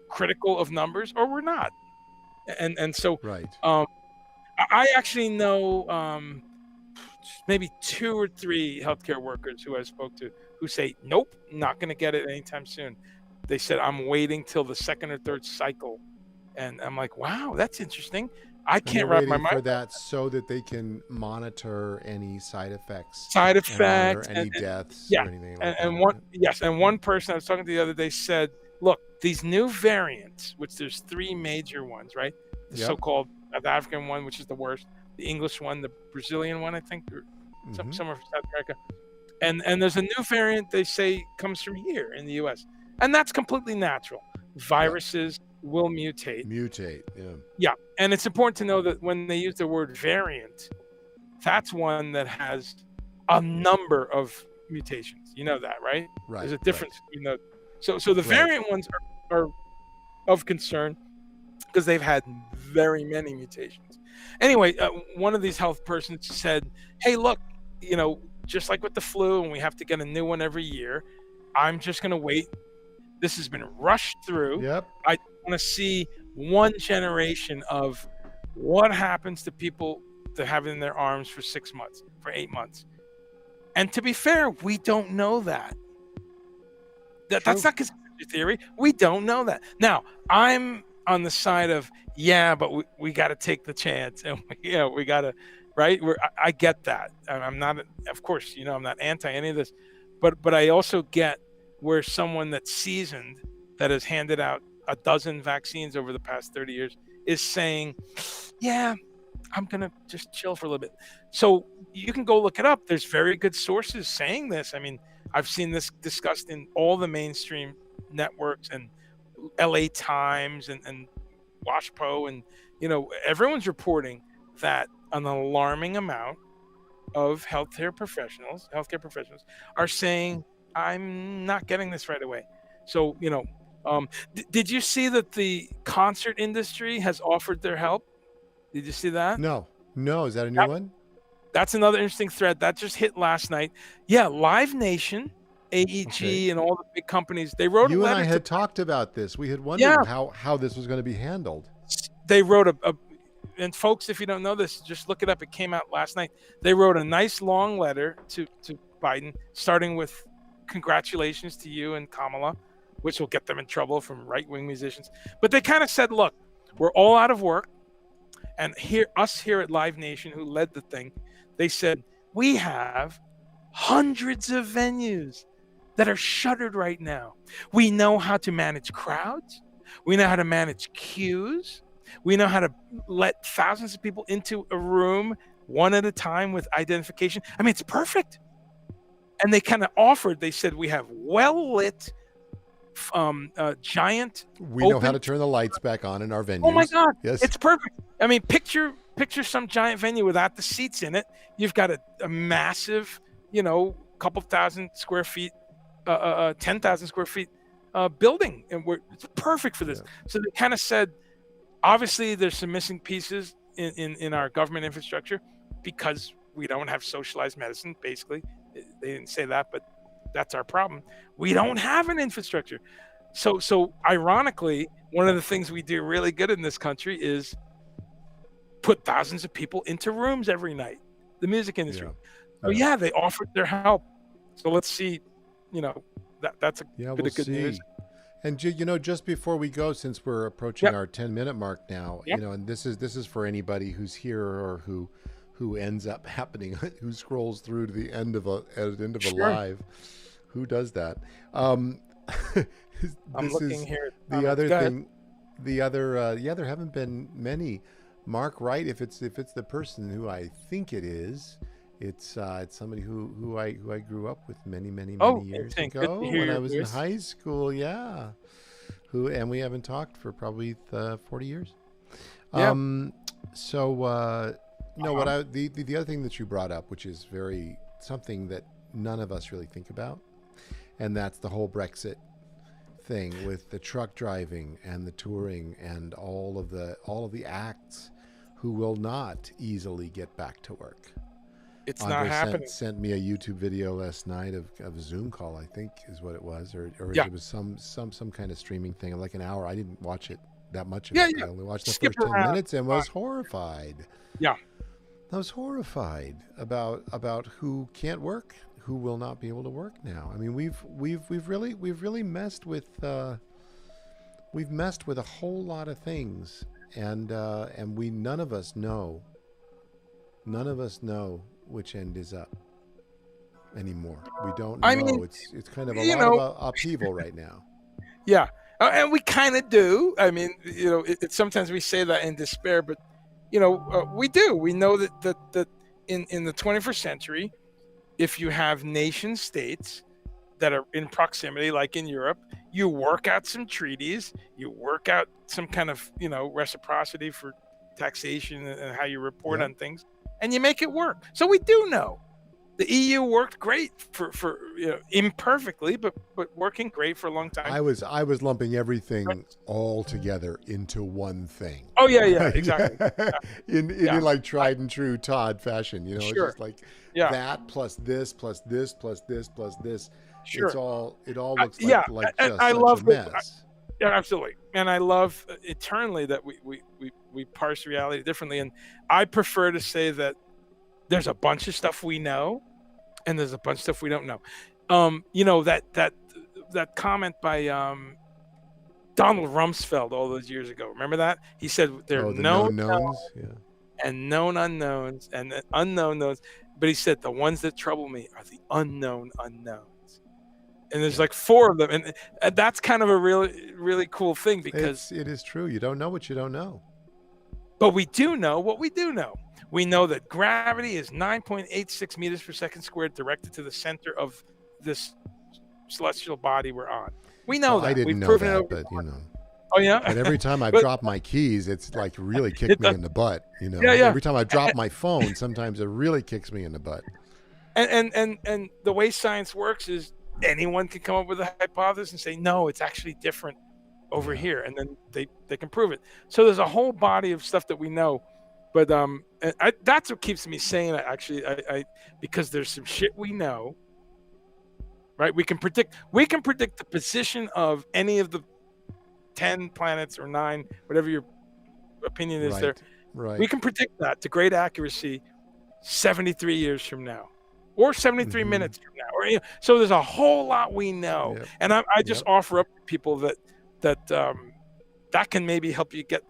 A: critical of numbers or we're not, and so I actually know maybe 2 or 3 healthcare workers who I spoke to who say, nope, not going to get it anytime soon. They said, I'm waiting till the 2nd or 3rd cycle. And I'm like, wow, that's interesting. I can't wrap my mind
B: for that so that they can monitor any side effects, any deaths, or anything like that.
A: And one person I was talking to the other day said, look, these new variants, which there's 3 major ones, right? The so-called the African one, which is the worst, the English one, the Brazilian one, I think, or somewhere from South America. And there's a new variant they say comes from here in the US. And that's completely natural. Viruses will mutate. Yeah. And it's important to know that when they use the word variant, that's one that has a number of mutations. You know that, right? There's a difference between those. So the variant ones are of concern because they've had very many mutations. Anyway, one of these health persons said, hey, look, just like with the flu, and we have to get a new one every year, I'm just going to wait. This has been rushed through. I want to see one generation of what happens to people that have it in their arms for 6 months, for 8 months. And to be fair, we don't know that. That's not conspiracy theory. We don't know that. Now, I'm on the side of, but we got to take the chance. And we got to, right? I get that. I'm not, of course, I'm not anti any of this, but I also get where someone that's seasoned, that has handed out a dozen vaccines over the past 30 years, is saying, I'm going to just chill for a little bit. So you can go look it up. There's very good sources saying this. I mean, I've seen this discussed in all the mainstream networks and LA Times and WashPo, and everyone's reporting that an alarming amount of healthcare professionals are saying, I'm not getting this right away. So did you see that the concert industry has offered their help? Did you see that?
B: No. Is that a new one?
A: That's another interesting thread that just hit last night. Yeah, Live Nation, AEG, and all the big companies, they wrote a letter.
B: You and I had talked about this. We had wondered how this was going to be handled.
A: They wrote and folks, if you don't know this, just look it up. It came out last night. They wrote a nice long letter to Biden, starting with congratulations to you and Kamala, which will get them in trouble from right-wing musicians. But they kind of said, look, we're all out of work. And us here at Live Nation, who led the thing, they said, we have hundreds of venues that are shuttered right now. We know how to manage crowds. We know how to manage queues. We know how to let thousands of people into a room one at a time with identification. I mean, it's perfect. And they kind of offered, they said, we have well-lit, giant.
B: We know how to turn the lights back on in our venues.
A: Oh my God.
B: Yes.
A: It's perfect. I mean, picture some giant venue without the seats in it. You've got a massive, couple thousand square feet, 10,000 square feet building. And it's perfect for this. Yeah. So they kind of said, obviously there's some missing pieces in our government infrastructure because we don't have socialized medicine, basically. They didn't say that, but that's our problem. We don't have an infrastructure. So ironically, one of the things we do really good in this country is put thousands of people into rooms every night, the music industry. So they offered their help. So let's see, that's a bit of good news.
B: And just before we go, since we're approaching our 10-minute mark now, and this is for anybody who's here or who ends up happening, who scrolls through to the end of a live, who does that?
A: I'm looking here.
B: The other thing. There haven't been many. Mark Wright, if it's the person who I think it is, it's somebody who I grew up with many years ago when I was in high school. Yeah, and we haven't talked for probably 40 years.
A: Yeah.
B: The other thing that you brought up, which is something that none of us really think about, and that's the whole Brexit thing with the truck driving and the touring and all of the acts who will not easily get back to work.
A: It's not happening.
B: Sent me a YouTube video last night of a Zoom call, I think is what it was, or it was some kind of streaming thing, like an hour. I didn't watch it that much of it. I only watched the first 10 minutes and was horrified.
A: Yeah.
B: I was horrified about who can't work, who will not be able to work now. I mean, we've really messed with a whole lot of things, and none of us know which end is up anymore. We don't know. I mean, it's kind of a lot of upheaval right now.
A: Yeah, and we kind of do. I mean, sometimes we say that in despair, but we do. We know that in the 21st century, if you have nation states that are in proximity, like in Europe, you work out some treaties, you work out some kind of, reciprocity for taxation and how you report on things, and you make it work. So we do know the EU worked great for imperfectly, but working great for a long time.
B: I was lumping everything all together into one thing.
A: Oh yeah, exactly.
B: in like tried and true Todd fashion, It's just like that plus this plus this plus this plus this. Sure. It all looks like just such a mess.
A: Yeah, absolutely. And I love eternally that we parse reality differently. And I prefer to say that there's a bunch of stuff we know, and there's a bunch of stuff we don't know. That comment by Donald Rumsfeld all those years ago. Remember that? He said there are known knowns, and known unknowns, and unknown knowns. But he said the ones that trouble me are the unknown unknowns. And there's like 4 of them, and that's kind of a really, really cool thing because
B: it is true. You don't know what you don't know,
A: but we do know what we do know. We know that gravity is 9.86 meters per second squared, directed to the center of this celestial body we're on. We know that.
B: I didn't know that, but
A: Oh yeah.
B: But every time I drop my keys, it's like really kicked me in the butt.
A: Yeah.
B: Every time I drop my phone, sometimes it really kicks me in the butt.
A: And the way science works is anyone can come up with a hypothesis and say, no, it's actually different over here. And then they can prove it. So there's a whole body of stuff that we know. But that's what keeps me sane, actually, because there's some shit we know, right? We can predict the position of any of the 10 planets or 9, whatever your opinion is there.
B: Right.
A: We can predict that to great accuracy 73 years from now. Or 73 minutes from now, or so there's a whole lot we know, and I just offer up to people that can maybe help you get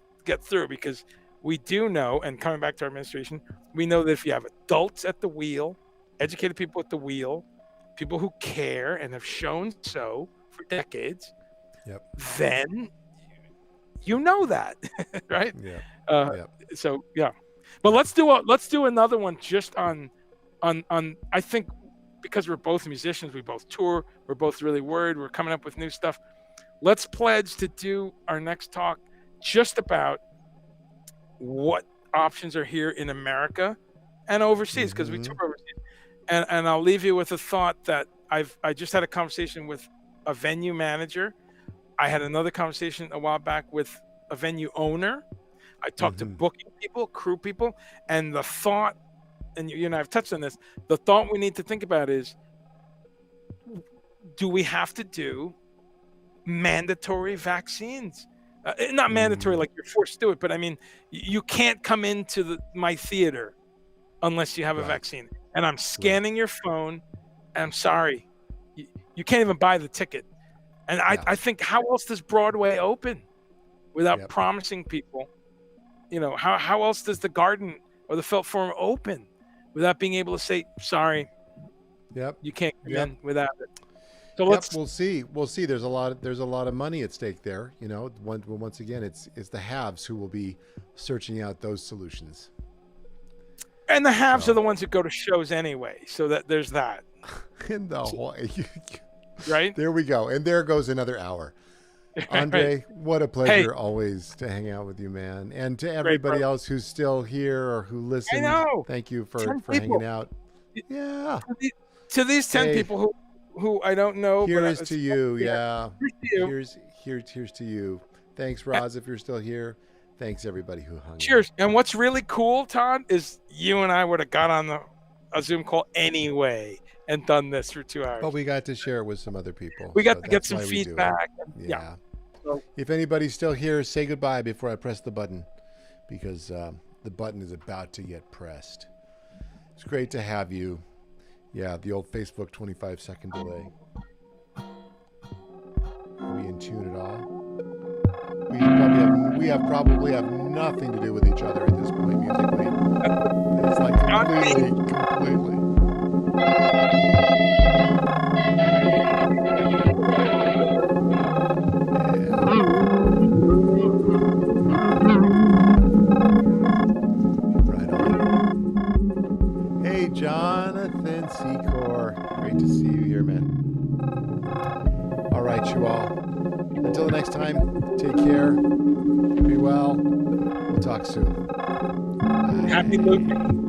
A: through, because we do know, and coming back to our administration, we know that if you have adults at the wheel, educated people at the wheel, people who care and have shown so for decades, then you know that, right? So but let's do another one just on I think, because we're both musicians, we both tour, we're both really worried, we're coming up with new stuff. Let's pledge to do our next talk just about what options are here in America and overseas, because we tour overseas. And I'll leave you with a thought that I just had a conversation with a venue manager. I had another conversation a while back with a venue owner. I talked to booking people, crew people, and the thought, and you and I have touched on this, the thought we need to think about is, do we have to do mandatory vaccines? Not mandatory like you're forced to do it, but I mean, you can't come into my theater unless you have a vaccine. And I'm scanning your phone, and I'm sorry, You can't even buy the ticket. And I think, how else does Broadway open without promising people? How else does the Garden or the Felt Forum open without being able to say, sorry, you can't come in without it? So
B: we'll see. There's a lot of money at stake there. Once again, it's the haves who will be searching out those solutions.
A: And the haves are the ones that go to shows anyway. So that there's that.
B: In the whole,
A: right
B: there we go. And there goes another hour. Andre, what a pleasure always to hang out with you, man. And to everybody else who's still here or who listened, thank you for hanging out. Yeah.
A: To these 10 people who I don't know.
B: Here's to you. Yeah. Here's to you. Thanks, Roz, if you're still here. Thanks, everybody who hung out.
A: Cheers. And what's really cool, Todd, is you and I would have got on a Zoom call anyway and done this for 2 hours.
B: But we got to share it with some other people.
A: We got to get some feedback.
B: Yeah. So, if anybody's still here, say goodbye before I press the button, because the button is about to get pressed. It's great to have you. Yeah, the old Facebook 25-second delay. Are we in tune at all? We probably have nothing to do with each other at this point musically. It's like completely. Right on. Hey, Jonathan Secor. Great to see you here, man. All right, you all. Until the next time, take care. Be well. We'll talk soon. Bye.
A: Happy looping.